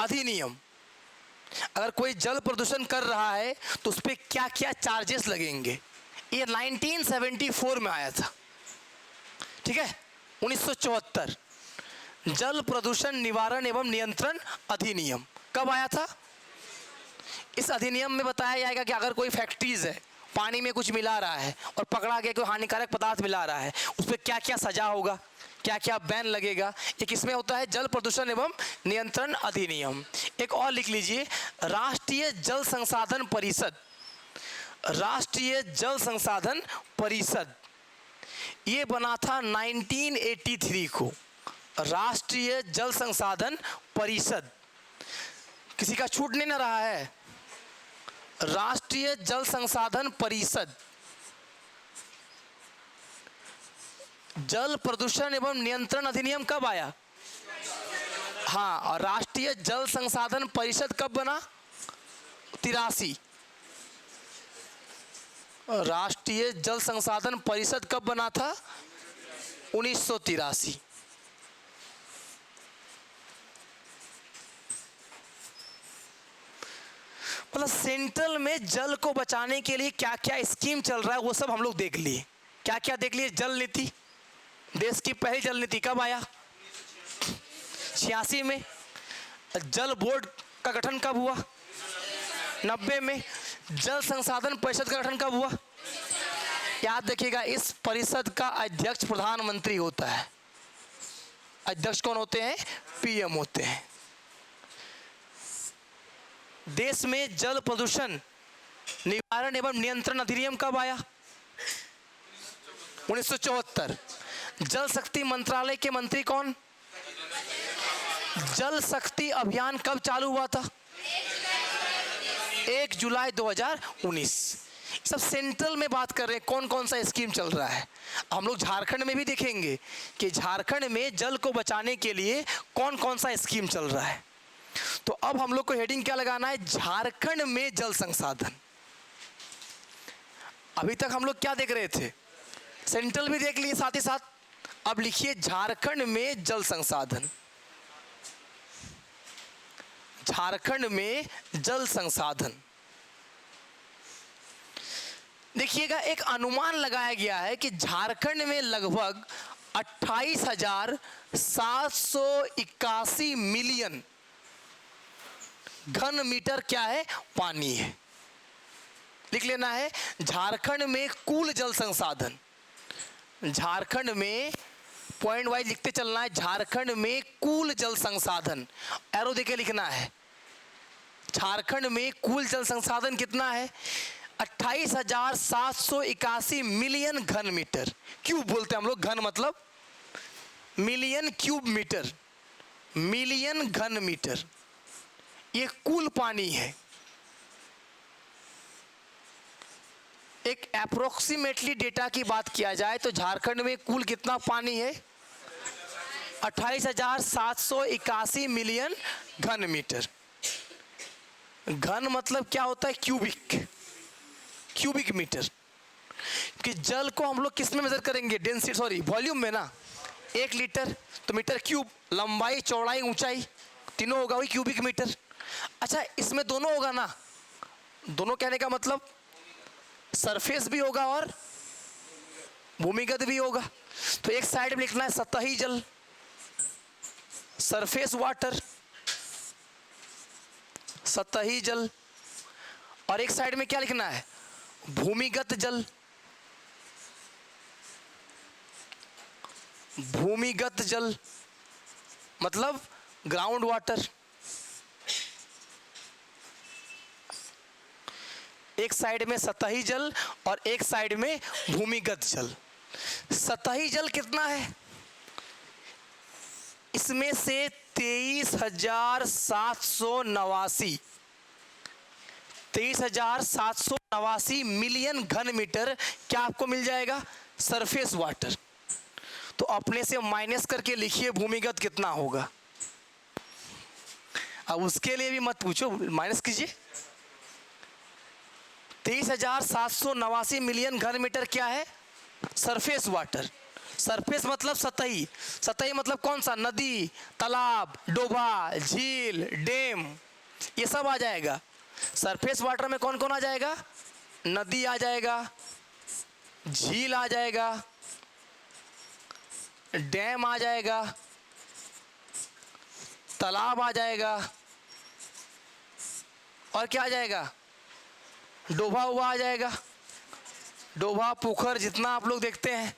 अधिनियम, अगर कोई जल प्रदूषण कर रहा है तो उस पर क्या क्या चार्जेस लगेंगे। ये 1974 में आया था। ठीक है, 1974 जल प्रदूषण निवारण एवं नियंत्रण अधिनियम कब आया था? इस अधिनियम में बताया जाएगा कि अगर कोई फैक्ट्रीज है, पानी में कुछ मिला रहा है और पकड़ा गया कोई हानिकारक पदार्थ मिला रहा है, उस पर क्या क्या सजा होगा, क्या क्या बैन लगेगा। एक इसमें होता है जल प्रदूषण एवं नियंत्रण अधिनियम। एक और लिख लीजिए राष्ट्रीय जल संसाधन परिषद, राष्ट्रीय जल संसाधन परिषद। ये बना था 1983 को। राष्ट्रीय जल संसाधन परिषद, किसी का छूट नहीं ना रहा है। राष्ट्रीय जल संसाधन परिषद। जल प्रदूषण एवं नियंत्रण अधिनियम कब आया? हाँ, और राष्ट्रीय जल संसाधन परिषद कब बना? 83। राष्ट्रीय जल संसाधन परिषद कब बना था? 1983। मतलब सेंट्रल में जल को बचाने के लिए क्या क्या स्कीम चल रहा है वो सब हम लोग देख लिए। क्या क्या देख लिए? जल नीति, देश की पहली जल नीति कब आया? 86 में। जल बोर्ड का गठन कब हुआ? 90 में। जल संसाधन परिषद का गठन कब हुआ? याद रखिएगा, इस परिषद का अध्यक्ष प्रधानमंत्री होता है। अध्यक्ष कौन होते हैं? पीएम होते हैं। देश में जल प्रदूषण निवारण एवं नियंत्रण अधिनियम कब आया? 1974। जल शक्ति मंत्रालय के मंत्री कौन? जल शक्ति अभियान कब चालू हुआ था? 1 जुलाई 2019। सब सेंट्रल में बात कर रहे हैं कौन कौन सा स्कीम चल रहा है। हम लोग झारखंड में भी देखेंगे कि झारखंड में जल को बचाने के लिए कौन कौन सा स्कीम चल रहा है। तो अब हम लोग को हेडिंग क्या लगाना है? झारखंड में जल संसाधन। अभी तक हम लोग क्या देख रहे थे? सेंट्रल भी देख लिए साथ ही साथ। अब लिखिए झारखंड में जल संसाधन। झारखंड में जल संसाधन। देखिएगा, एक अनुमान लगाया गया है कि झारखंड में लगभग 28,781 मिलियन घन मीटर क्या है? पानी है। लिख लेना है झारखंड में कुल जल संसाधन, झारखंड में पॉइंट वाइज लिखते चलना है, झारखंड में कुल जल संसाधन, एरो देके लिखना है। झारखंड में कुल जल संसाधन कितना है? 28,781 मिलियन घन मीटर क्यूब बोलते हैं हम लोग, घन मतलब मिलियन क्यूब मीटर, मिलियन घन मीटर, ये कुल पानी है। एक अप्रोक्सीमेटली डेटा की बात किया जाए तो झारखंड में कुल कितना पानी है? 28,781 मिलियन घन मीटर। घन मतलब क्या होता है? Cubic, cubic metre. कि जल को हम लोग किस में मेजर करेंगे? डेंसिटी, सॉरी वॉल्यूम में ना। 1 लीटर तो मीटर क्यूब, लंबाई चौड़ाई ऊंचाई तीनों होगा वही क्यूबिक मीटर। अच्छा इसमें दोनों होगा ना, दोनों कहने का मतलब सरफेस भी होगा और भूमिगत भी होगा। तो एक साइड में लिखना है सतही जल, सरफेस वाटर, सतही जल, और एक साइड में क्या लिखना है? भूमिगत जल, भूमिगत जल मतलब ग्राउंड वाटर। एक साइड में सतही जल और एक साइड में भूमिगत जल। सतही जल कितना है? इसमें से 23,789 मिलियन घन मीटर क्या आपको मिल जाएगा? Surface water. तो अपने से माइनस करके लिखिए भूमिगत कितना होगा। अब उसके लिए भी मत पूछो, माइनस कीजिए। 23,789 मिलियन घन मीटर क्या है? Surface water. सरफेस मतलब सतही, सतही मतलब कौन सा? नदी, तालाब, डोभा, झील, डैम, ये सब आ जाएगा। सरफेस वाटर में कौन कौन आ जाएगा? नदी आ जाएगा, झील आ जाएगा, डैम आ जाएगा, तालाब आ जाएगा, और क्या आ जाएगा? डोभा हुआ आ जाएगा। डोभा, पोखर जितना आप लोग देखते हैं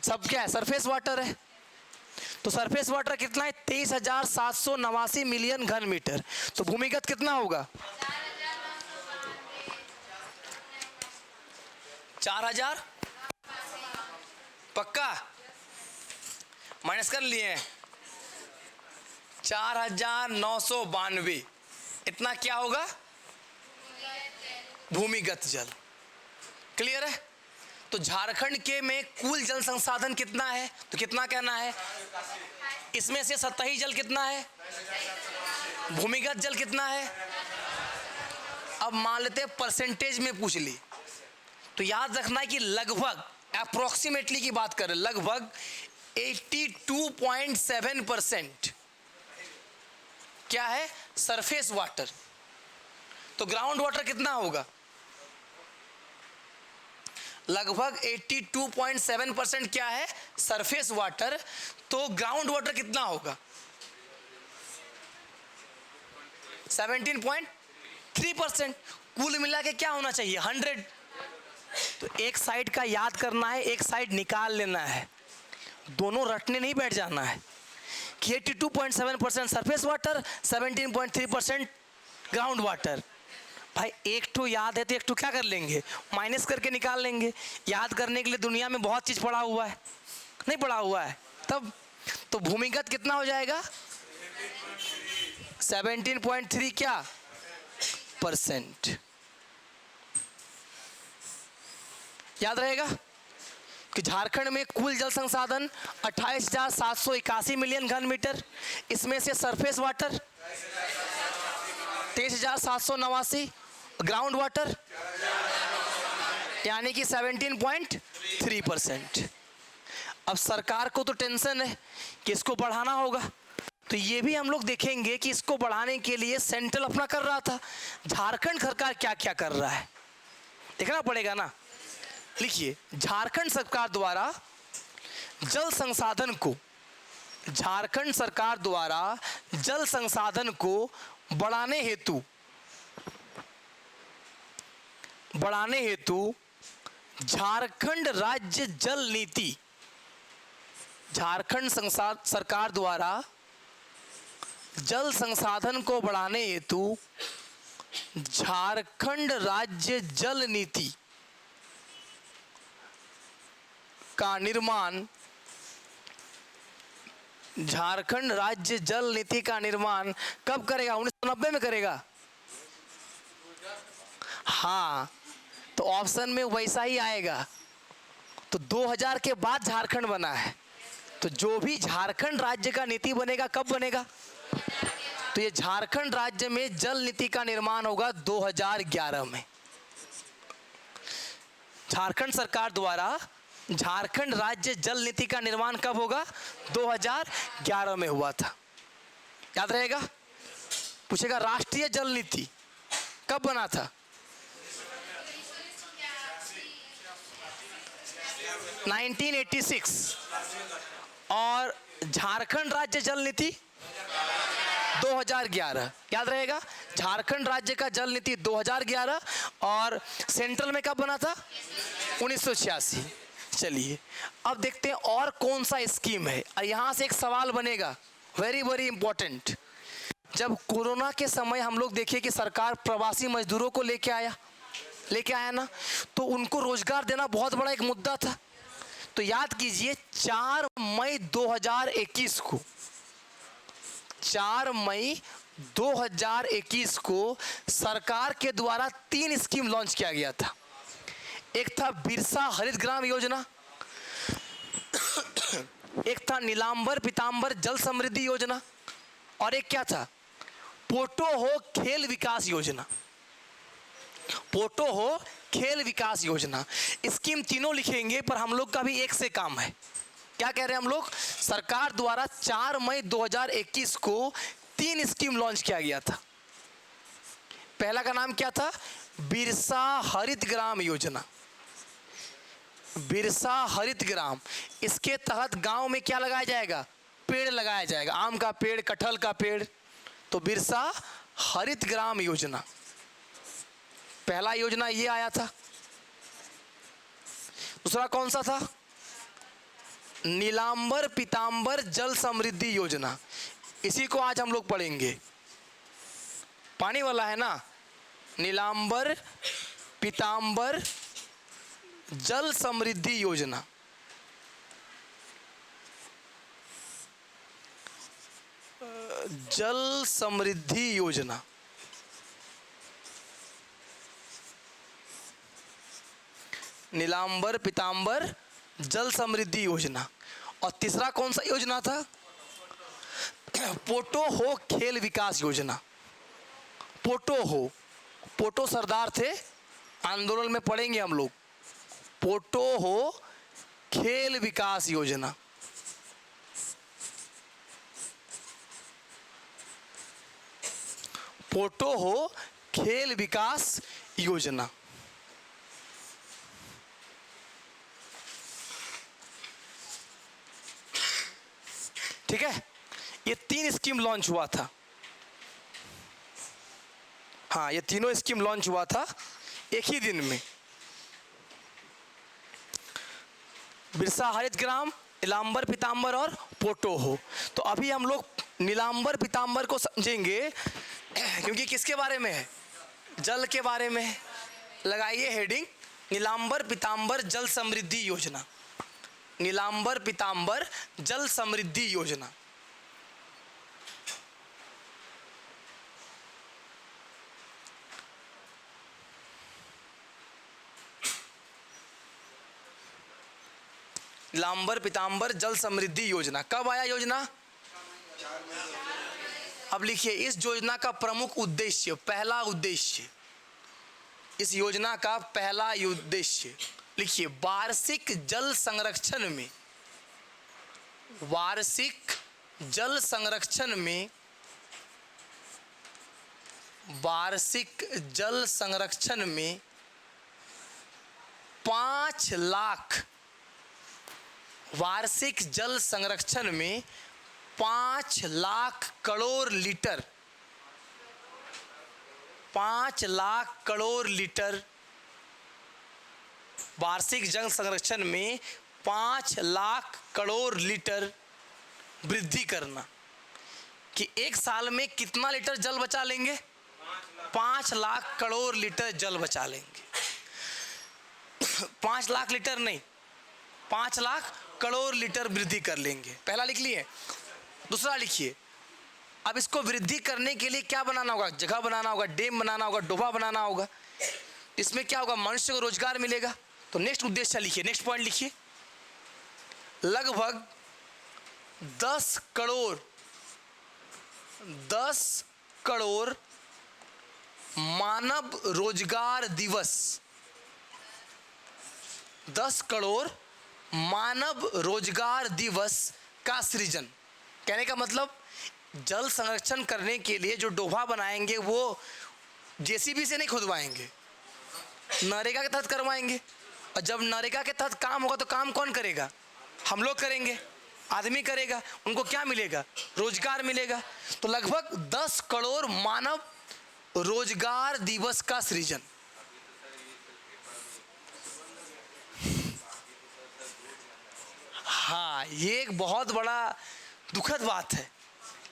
सब क्या है? सरफेस वाटर है। तो सरफेस वाटर कितना है? 23,789 मिलियन घन मीटर। तो भूमिगत कितना होगा? 4,000। पक्का? माइनस कर लिए हैं। 4,992 इतना क्या होगा? भूमिगत जल। क्लियर है? तो झारखंड के में कुल जल संसाधन कितना है? तो कितना कहना है? इसमें से सतही जल कितना है? भूमिगत जल कितना है? अब मान लेते हैं परसेंटेज में पूछ ली, तो याद रखना है कि लगभग अप्रोक्सीमेटली की बात करें, लगभग 82.7% क्या है? Surface water. तो ग्राउंड वाटर कितना होगा? लगभग 82.7% क्या है? Surface water. तो ग्राउंड वाटर कितना होगा? 17.3%। कुल मिला के क्या होना चाहिए? 100। तो एक साइड का याद करना है, एक साइड निकाल लेना है, दोनों रटने नहीं बैठ जाना है कि 82.7% सरफेस वाटर, 17.3% ग्राउंड वाटर। भाई एक ठो याद है तो एक ठो क्या कर लेंगे? माइनस करके निकाल लेंगे। याद करने के लिए दुनिया में बहुत चीज पड़ा हुआ है, नहीं पड़ा हुआ है तब। तो भूमिगत कितना हो जाएगा? 17.3 क्या %। याद रहेगा कि झारखंड में कुल जल संसाधन 28,781 मिलियन घन मीटर, इसमें से सरफेस वाटर 23,789, ग्राउंड वाटर यानी कि 17.3%। अब सरकार को तो टेंशन है कि इसको बढ़ाना होगा, तो ये भी हम लोग देखेंगे कि इसको बढ़ाने के लिए सेंट्रल अपना कर रहा था, झारखंड सरकार क्या क्या कर रहा है देखना पड़ेगा ना। लिखिए, झारखंड सरकार द्वारा जल संसाधन को, झारखंड सरकार द्वारा जल संसाधन को बढ़ाने हेतु बढ़ाने हेतु झारखंड राज्य जल नीति, झारखंड सरकार द्वारा जल संसाधन को बढ़ाने हेतु झारखंड राज्य जल नीति का निर्माण, झारखंड राज्य जल नीति का निर्माण कब करेगा? 1990 में करेगा। हाँ, तो ऑप्शन में वैसा ही आएगा। तो 2000 के बाद झारखंड बना है, तो जो भी झारखंड राज्य का नीति बनेगा कब बनेगा? तो ये झारखंड राज्य में जल नीति का निर्माण होगा 2011 में। झारखंड सरकार द्वारा झारखंड राज्य जल नीति का निर्माण कब होगा? 2011 में हुआ था। याद रहेगा? पूछेगा राष्ट्रीय जल नीति कब बना था? 1986। और झारखंड राज्य जल नीति 2011। याद रहेगा? झारखंड राज्य का जल नीति 2011 और सेंट्रल में कब बना था? 1986। चलिए अब देखते हैं और कौन सा स्कीम है। और यहाँ से एक सवाल बनेगा वेरी वेरी इंपॉर्टेंट। जब कोरोना के समय हम लोग देखिए कि सरकार प्रवासी मजदूरों को लेके आया ना, तो उनको रोजगार देना बहुत बड़ा एक मुद्दा था। तो याद कीजिए 4 मई 2021 को, 4 मई 2021 को सरकार के द्वारा 3 स्कीम लॉन्च किया गया था। एक था बिरसा हरित ग्राम योजना, एक था नीलांबर पीतांबर जल समृद्धि योजना, और एक क्या था? पोटो हो खेल विकास योजना। पोटो हो खेल विकास योजना। स्कीम तीनों लिखेंगे, पर हम लोग का भी एक से काम है। क्या कह रहे हैं हम लोग? सरकार द्वारा 4 मई 2021 को 3 स्कीम लॉन्च किया गया था। पहला का नाम क्या था? बिरसा हरित ग्राम योजना। बिरसा हरित ग्राम, इसके तहत गांव में क्या लगाया जाएगा? पेड़ लगाया जाएगा, आम का पेड़, कटहल का पेड़। तो बिरसा हरित ग्राम योजना, पहला योजना ये आया था। दूसरा कौन सा था? नीलांबर पीतांबर जल समृद्धि योजना। इसी को आज हम लोग पढ़ेंगे। पानी वाला है ना? नीलांबर पीतांबर जल समृद्धि योजना। जल समृद्धि योजना। नीलांबर पीतांबर जल समृद्धि योजना। और तीसरा कौन सा योजना था? पोटो हो खेल विकास योजना। पोटो हो, पोटो सरदार थे, आंदोलन में पढ़ेंगे हम लोग। पोटो हो खेल विकास योजना। पोटो हो खेल विकास योजना। ठीक है, ये 3 स्कीम लॉन्च हुआ था। हाँ, ये तीनों स्कीम लॉन्च हुआ था एक ही दिन में। बिरसा हरित ग्राम, नीलांबर पीतांबर और पोटो हो। तो अभी हम लोग नीलांबर पीतांबर को समझेंगे, क्योंकि किसके बारे में है? जल के बारे में है। लगाइए हेडिंग, नीलांबर पीतांबर जल समृद्धि योजना। नीलांबर पीतांबर जल समृद्धि योजना। नीलांबर पीतांबर जल समृद्धि योजना कब आया योजना? अब लिखिए, इस योजना का प्रमुख उद्देश्य, पहला उद्देश्य, इस योजना का पहला उद्देश्य लिखिए, वार्षिक जल संरक्षण में, वार्षिक जल संरक्षण में, वार्षिक जल संरक्षण में 5 लाख, वार्षिक जल संरक्षण में 5 लाख करोड़ लीटर, 5 लाख करोड़ लीटर वार्षिक जल संरक्षण में 5 लाख करोड़ लीटर वृद्धि करना, कि एक साल में कितना लीटर जल बचा लेंगे? 5 लाख करोड़ लीटर जल बचा लेंगे। 5 लाख लीटर नहीं, 5 लाख करोड़ लीटर वृद्धि कर लेंगे। पहला लिख लिए। दूसरा लिखिए, अब इसको वृद्धि करने के लिए क्या बनाना होगा? जगह बनाना होगा, डैम बनाना होगा, डोबा बनाना होगा। इसमें क्या होगा? मनुष्य को रोजगार मिलेगा। तो नेक्स्ट उद्देश्य लिखिए, नेक्स्ट पॉइंट लिखिए, लगभग 10 करोड़ मानव रोजगार दिवस, 10 करोड़ मानव रोजगार दिवस का सृजन। कहने का मतलब जल संरक्षण करने के लिए जो डोभा बनाएंगे वो जेसीबी से नहीं खुदवाएंगे, नरेगा के तहत करवाएंगे। और जब नरेगा के तहत काम होगा तो काम कौन करेगा? हम लोग करेंगे, आदमी करेगा। उनको क्या मिलेगा? रोजगार मिलेगा। तो लगभग 10 करोड़ मानव रोजगार दिवस का सृजन। हाँ, ये एक बहुत बड़ा दुखद बात है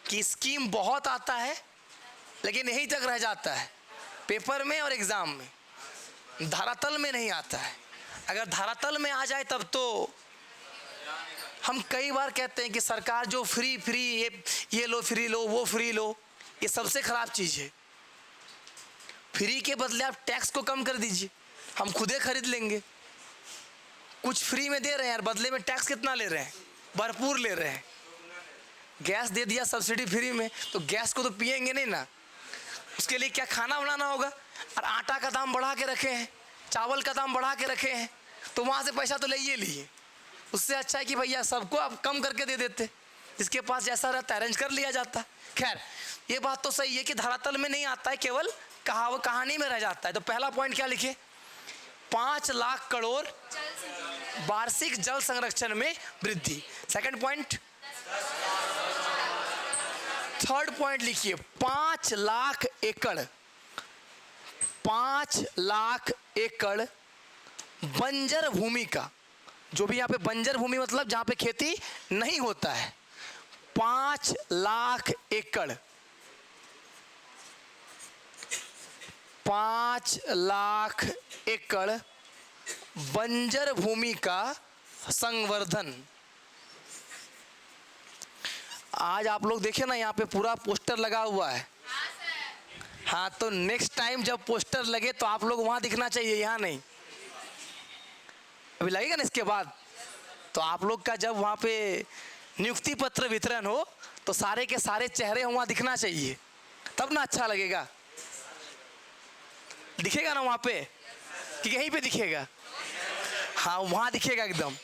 कि स्कीम बहुत आता है लेकिन यहीं तक रह जाता है, पेपर में और एग्जाम में, धरातल में नहीं आता है। अगर धरातल में आ जाए तब तो हम कई बार कहते हैं कि सरकार जो फ्री ये लो, फ्री लो, वो फ्री लो, ये सबसे खराब चीज़ है। फ्री के बदले आप टैक्स को कम कर दीजिए, हम खुदे खरीद लेंगे। कुछ फ्री में दे रहे हैं और बदले में टैक्स कितना ले रहे हैं? भरपूर ले रहे हैं। गैस दे दिया सब्सिडी फ्री में, तो गैस को तो पिएंगे नहीं ना, उसके लिए क्या खाना बनाना होगा। और आटा का दाम बढ़ा के रखे हैं, चावल का दाम बढ़ा के रखे हैं, तो वहाँ से पैसा तो ले ही लिए। उससे अच्छा है कि भैया सबको आप कम करके दे देते, जिसके पास जैसा रहता है अरेंज कर लिया जाता। खैर, ये बात तो सही है कि धरातल में नहीं आता है, केवल कहानी में रह जाता है। तो पहला पॉइंट क्या लिखे? 5 लाख करोड़ वार्षिक जल संरक्षण में वृद्धि। सेकंड पॉइंट, थर्ड पॉइंट लिखिए, 5 लाख एकड़, 5 लाख एकड़ बंजर भूमि का, जो भी यहाँ पे बंजर भूमि मतलब जहाँ पे खेती नहीं होता है, 5 लाख एकड़, 5 लाख एकड़ बंजर भूमि का संवर्धन। आज आप लोग देखे ना, यहाँ पे पूरा पोस्टर लगा हुआ है। हाँ, तो नेक्स्ट टाइम जब पोस्टर लगे तो आप लोग वहाँ दिखना चाहिए, यहाँ नहीं। अभी लगेगा ना इसके बाद, तो आप लोग का जब वहाँ पे नियुक्ति पत्र वितरण हो तो सारे के सारे चेहरे वहाँ दिखना चाहिए, तब ना अच्छा लगेगा। दिखेगा ना वहाँ पे कि यहीं पे दिखेगा? हाँ, वहाँ दिखेगा एकदम।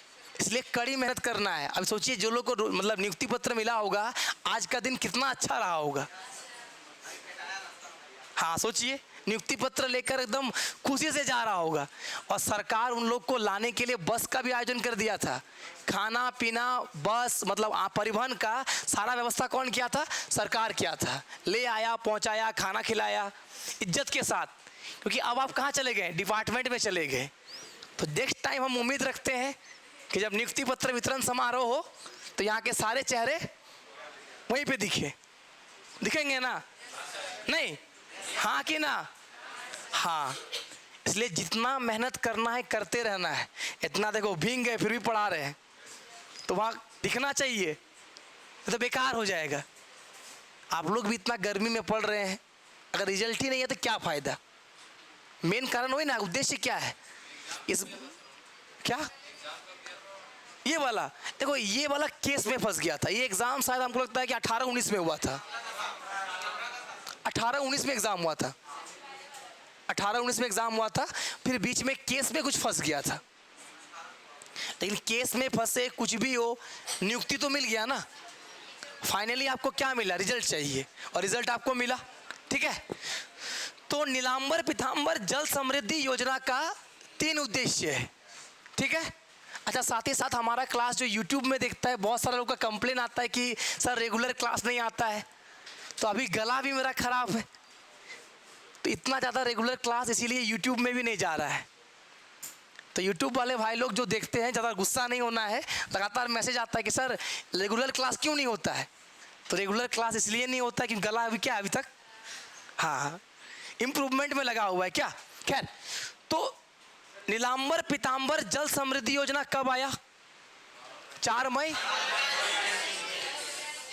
इसलिए कड़ी मेहनत करना है। अब सोचिए जो लोग को मतलब नियुक्ति पत्र मिला होगा, आज का दिन कितना अच्छा रहा होगा। हाँ, सोचिए नियुक्ति पत्र लेकर एकदम खुशी से जा रहा होगा। और सरकार उन लोग को लाने के लिए बस का भी आयोजन कर दिया था। खाना पीना, बस मतलब परिवहन का सारा व्यवस्था कौन किया था? सरकार किया था। ले आया, पहुंचाया, खाना खिलाया इज्जत के साथ। क्योंकि अब आप कहाँ चले गए? डिपार्टमेंट में चले गए। तो नेक्स्ट टाइम हम उम्मीद रखते हैं कि जब नियुक्ति पत्र वितरण समारोह हो तो यहाँ के सारे चेहरे वहीं पे दिखेंगे ना? नहीं? हाँ कि ना? हाँ, इसलिए जितना मेहनत करना है करते रहना है। इतना देखो भीग गए फिर भी पढ़ा रहे हैं, तो वहाँ दिखना चाहिए, तो बेकार हो जाएगा। आप लोग भी इतना गर्मी में पढ़ रहे हैं, अगर रिजल्ट ही नहीं है तो क्या फ़ायदा? मेन कारण वही ना, उद्देश्य क्या है इस क्या ये वाला? देखो ये वाला केस में फंस गया था। ये एग्ज़ाम शायद हमको लगता है कि 18-19 में हुआ था। 18-19 में एग्ज़ाम हुआ था, 18-19 में एग्ज़ाम हुआ था। फिर बीच में केस में कुछ फंस गया था। लेकिन केस में फंसे कुछ भी हो, नियुक्ति तो मिल गया ना। फाइनली आपको क्या मिला? रिजल्ट चाहिए, और रिजल्ट आपको मिला। ठीक है, तो नीलांबर पीतांबर जल समृद्धि योजना का 3 उद्देश्य है। ठीक है। अच्छा, साथ ही साथ हमारा क्लास जो YouTube में देखता है, बहुत सारे लोगों का कंप्लेन आता है कि सर रेगुलर क्लास नहीं आता है। तो अभी गला भी मेरा ख़राब है, तो इतना ज़्यादा रेगुलर क्लास इसीलिए YouTube में भी नहीं जा रहा है। तो यूट्यूब वाले भाई लोग जो देखते हैं, ज़्यादा गुस्सा नहीं होना है। लगातार मैसेज आता है कि सर रेगुलर क्लास क्यों नहीं होता है। तो रेगुलर क्लास इसलिए नहीं होता कि गला अभी क्या अभी तक हाँ इम्प्रूवमेंट में लगा हुआ है क्या। खैर, तो नीलांबर पीतांबर जल समृद्धि योजना कब आया? 4 मई।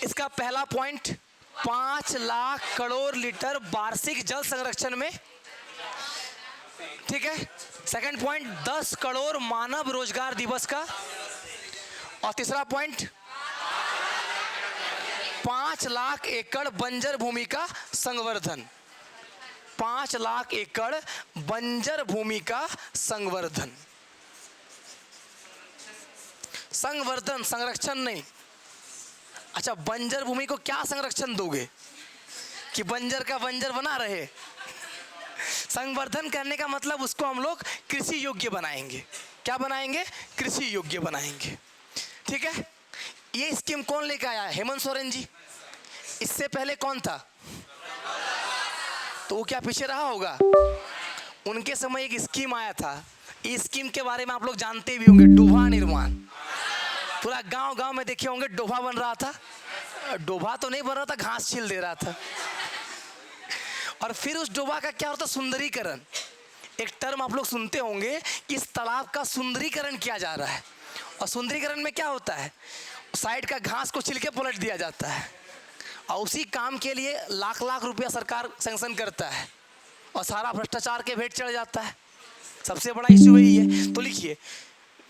इसका पहला पॉइंट 5 लाख करोड़ लीटर वार्षिक जल संरक्षण में, ठीक है। सेकंड पॉइंट 10 करोड़ मानव रोजगार दिवस का। और तीसरा पॉइंट 5 लाख एकड़ बंजर भूमि का संवर्धन। 5 लाख एकड़ बंजर भूमि का संवर्धन। संवर्धन, संरक्षण नहीं। अच्छा, बंजर भूमि को क्या संरक्षण दोगे कि बंजर का बंजर बना रहे? संवर्धन करने का मतलब उसको हम लोग कृषि योग्य बनाएंगे। क्या बनाएंगे? कृषि योग्य बनाएंगे, ठीक है। ये स्कीम कौन लेकर आया? हेमंत सोरेन जी। इससे पहले कौन था? तो वो क्या पीछे रहा होगा? उनके समय एक स्कीम आया था। इस स्कीम के बारे में आप लोग जानते भी होंगे, डोभा निर्माण। पूरा गांव गांव में देखे होंगे डोभा बन रहा था। डोभा तो नहीं बन रहा था, घास छील दे रहा था। और फिर उस डोभा का क्या होता? सुंदरीकरण। एक टर्म आप लोग सुनते होंगे कि इस तालाब का सुंदरीकरण किया जा रहा है। और सुंदरीकरण में क्या होता है? साइड का घास को छिलके पलट दिया जाता है। और उसी काम के लिए लाख लाख रुपया सरकार सैंक्शन करता है और सारा भ्रष्टाचार के भेंट चढ़ जाता है। सबसे बड़ा इश्यू यही है। तो लिखिए,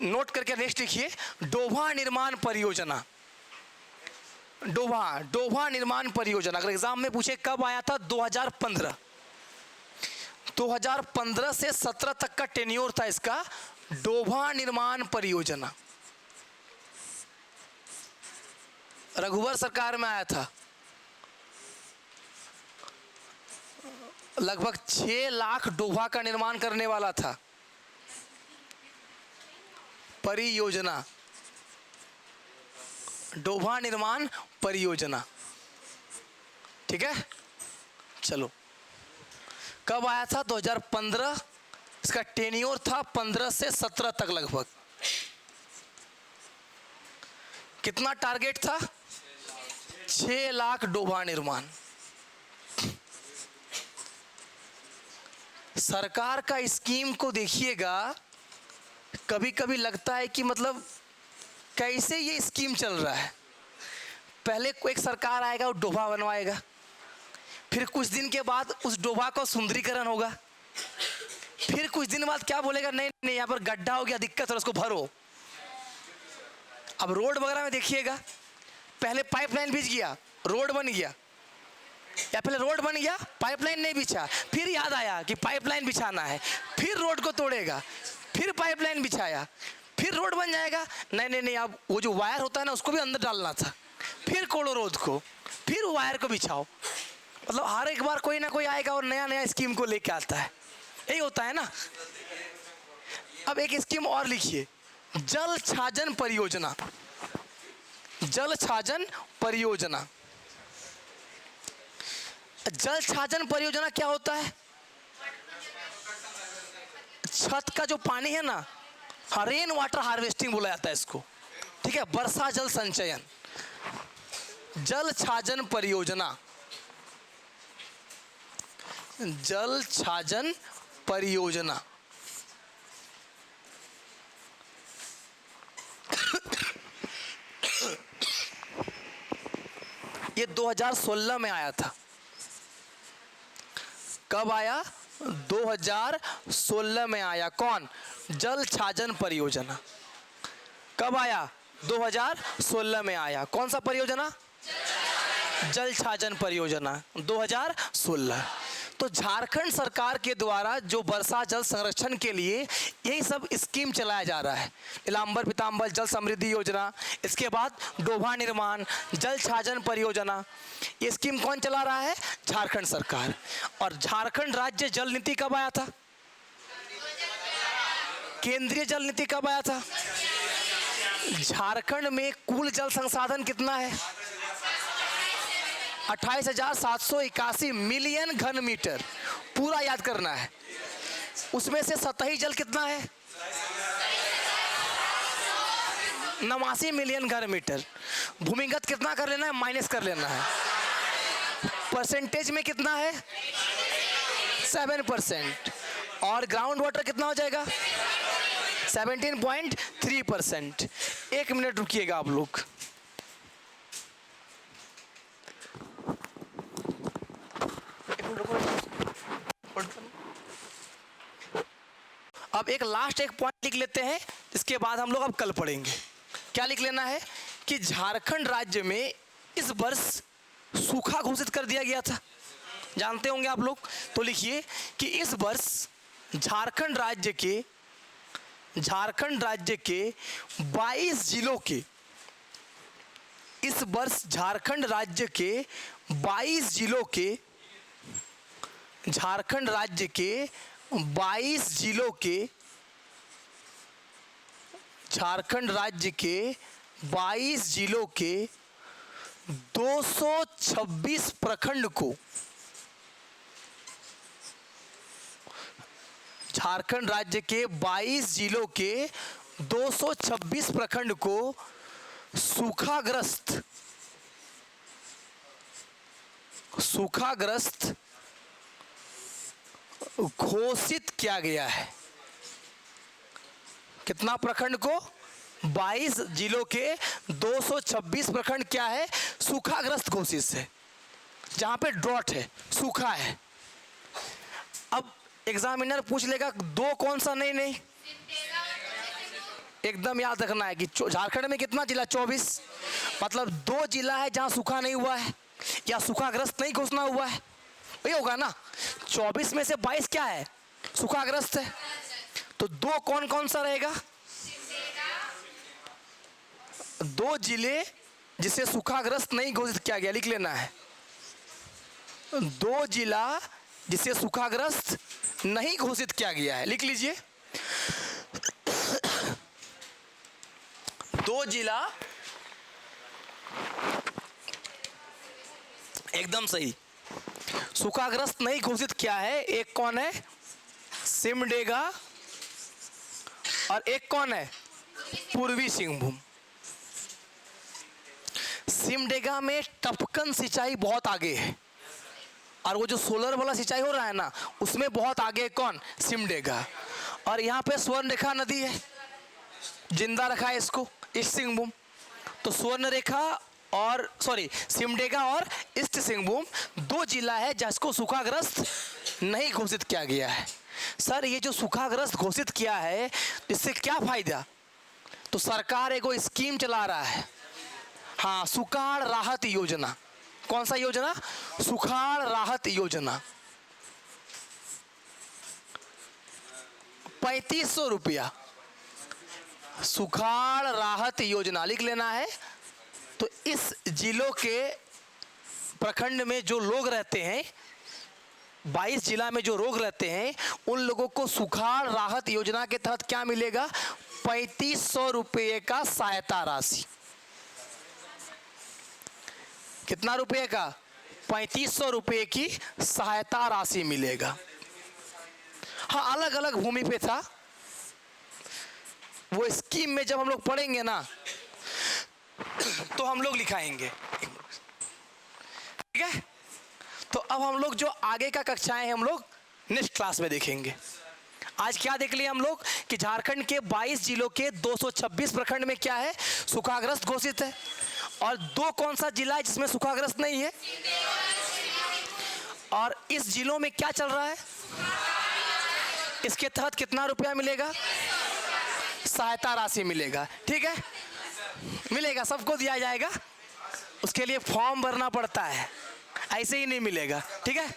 नोट करके नेक्स्ट लिखिए, डोभा निर्माण परियोजना। डोभा निर्माण परियोजना अगर एग्जाम में पूछे कब आया था? 2015। 2015 से 17 तक का टेन्योर था इसका। डोभा निर्माण परियोजना रघुवर सरकार में आया था। लगभग 6 लाख डोभा का निर्माण करने वाला था। परियोजना, डोभा निर्माण परियोजना, ठीक है। चलो, कब आया था? 2015। इसका टेन्योर था 15 से 17 तक लगभग। कितना टारगेट था? 6 लाख डोभा निर्माण। सरकार का स्कीम को देखिएगा, कभी कभी लगता है कि मतलब कैसे ये स्कीम चल रहा है। पहले कोई एक सरकार आएगा, वो डोभा बनवाएगा, फिर कुछ दिन के बाद उस डोभा का सुंदरीकरण होगा, फिर कुछ दिन बाद क्या बोलेगा, नहीं नहीं यहाँ पर गड्ढा हो गया, दिक्कत है, उसको भरो। अब रोड वगैरह में देखिएगा, पहले पाइपलाइन बिछ गया, रोड बन गया, या पहले रोड बन गया, पाइपलाइन नहीं बिछा, फिर याद आया कि पाइपलाइन बिछाना है, फिर रोड को तोड़ेगा, फिर पाइपलाइन बिछाया, फिर रोड बन जाएगा, नहीं नहीं नहीं अब वो जो वायर होता है ना उसको भी अंदर डालना था, फिर कोड़ो रोड को, फिर वायर को बिछाओ। मतलब हर एक बार कोई ना कोई आएगा और नया नया स्कीम को लेके आता है, यही होता है ना। अब एक स्कीम और लिखिए, जल छाजन परियोजना। जल छाजन परियोजना, जल छाजन परियोजना क्या होता है? छत का जो पानी है ना, रेन वाटर हार्वेस्टिंग बोला जाता है इसको, ठीक है, वर्षा जल संचयन। जल छाजन परियोजना, जल छाजन परियोजना ये 2016 में आया था। कब आया? 2016 में आया। कौन? जल छाजन परियोजना। कब आया? 2016 में आया। कौन सा परियोजना? जल छाजन परियोजना 2016। तो झारखंड सरकार के द्वारा जो वर्षा जल संरक्षण के लिए यही सब स्कीम चलाया जा रहा है। नीलांबर पीतांबर जल समृद्धि योजना, इसके बाद डोभा निर्माण, जल छाजन परियोजना, ये स्कीम कौन चला रहा है? झारखंड सरकार। और झारखंड राज्य जल नीति कब आया था? केंद्रीय जल नीति कब आया था? झारखंड में कुल जल संसाधन कितना है? 28,781 मिलियन घन मीटर, पूरा याद करना है। उसमें से सतही जल कितना है? 89 मिलियन घन मीटर। भूमिगत कितना कर लेना है, माइनस कर लेना है। परसेंटेज में कितना है, 7%। और ग्राउंड वाटर कितना हो जाएगा, 17.3%। 1 मिनट रुकिएगा आप लोग। अब एक लास्ट एक पॉइंट लिख लेते हैं, इसके बाद हम लोग अब कल पढ़ेंगे। क्या लिख लेना है कि झारखंड राज्य में इस वर्ष सूखा घोषित कर दिया गया था, जानते होंगे आप लोग। तो लिखिए कि इस वर्ष झारखंड राज्य के 22 जिलों के, इस वर्ष झारखंड राज्य के 22 जिलों के, झारखंड राज्य के 22 जिलों के, झारखंड राज्य के 22 जिलों के 226 प्रखंड को, झारखंड राज्य के 22 जिलों के 226 प्रखंड को सूखाग्रस्त घोषित किया गया है। कितना प्रखंड को, 22 जिलों के 226 प्रखंड क्या है, सूखाग्रस्त घोषित है, जहां पे ड्रॉट है, सूखा है। अब एग्जामिनर पूछ लेगा दो कौन सा, नहीं एकदम याद रखना है कि झारखंड में कितना जिला, 24, मतलब 2 जिला है जहां सूखा नहीं हुआ है या सूखाग्रस्त नहीं घोषणा हुआ है, वही होगा ना। 24 में से 22 क्या है, सूखाग्रस्त है। तो 2 कौन कौन सा रहेगा, 2 जिले जिसे सूखाग्रस्त नहीं घोषित किया गया, लिख लेना है। 2 जिला जिसे सूखाग्रस्त नहीं घोषित किया गया है, लिख लीजिए। 2 जिला, एकदम सही, सूखाग्रस्त नहीं घोषित किया है। एक कौन है, सिमडेगा, और एक कौन है, पूर्वी सिंहभूम। सिमडेगा में टपकन सिंचाई बहुत आगे है, और वो जो सोलर वाला सिंचाई हो रहा है ना, उसमें बहुत आगे कौन, सिमडेगा। और यहाँ पे स्वर्ण रेखा नदी है, जिंदा रखा है इसको, ईस्ट सिंहभूम। तो स्वर्ण रेखा और सिमडेगा और ईस्ट सिंहभूम 2 जिला है जिसको सूखाग्रस्त नहीं घोषित किया गया है। सर ये जो सूखाग्रस्त घोषित किया है, इससे क्या फायदा, तो सरकार एगो स्कीम चला रहा है, हाँ, सुखाड़ राहत योजना। कौन सा योजना, सुखाड़ राहत योजना। 3500 रुपया सुखाड़ राहत योजना, लिख लेना है। तो इस जिलों के प्रखंड में जो लोग रहते हैं, 22 जिला में जो लोग रहते हैं, उन लोगों को सुखाड़ राहत योजना के तहत क्या मिलेगा, 3500 रुपये का सहायता राशि। कितना रुपये का, 3500 रुपये की सहायता राशि मिलेगा। हाँ, अलग अलग भूमि पे था, वो स्कीम में जब हम लोग पढ़ेंगे ना तो हम लोग लिखाएंगे, ठीक है। तो अब हम लोग जो आगे का कक्षाएं हैं हम लोग नेक्स्ट क्लास में देखेंगे। आज क्या देख लिए हम लोग कि झारखंड के 22 जिलों के 226 प्रखंड में क्या है, सूखाग्रस्त घोषित है। और 2 कौन सा जिला है जिसमें सूखाग्रस्त नहीं है, और इस जिलों में क्या चल रहा है, इसके तहत कितना रुपया मिलेगा, सहायता राशि मिलेगा, ठीक है, मिलेगा, सबको दिया जाएगा। उसके लिए फॉर्म भरना पड़ता है, ऐसे ही नहीं मिलेगा, ठीक है।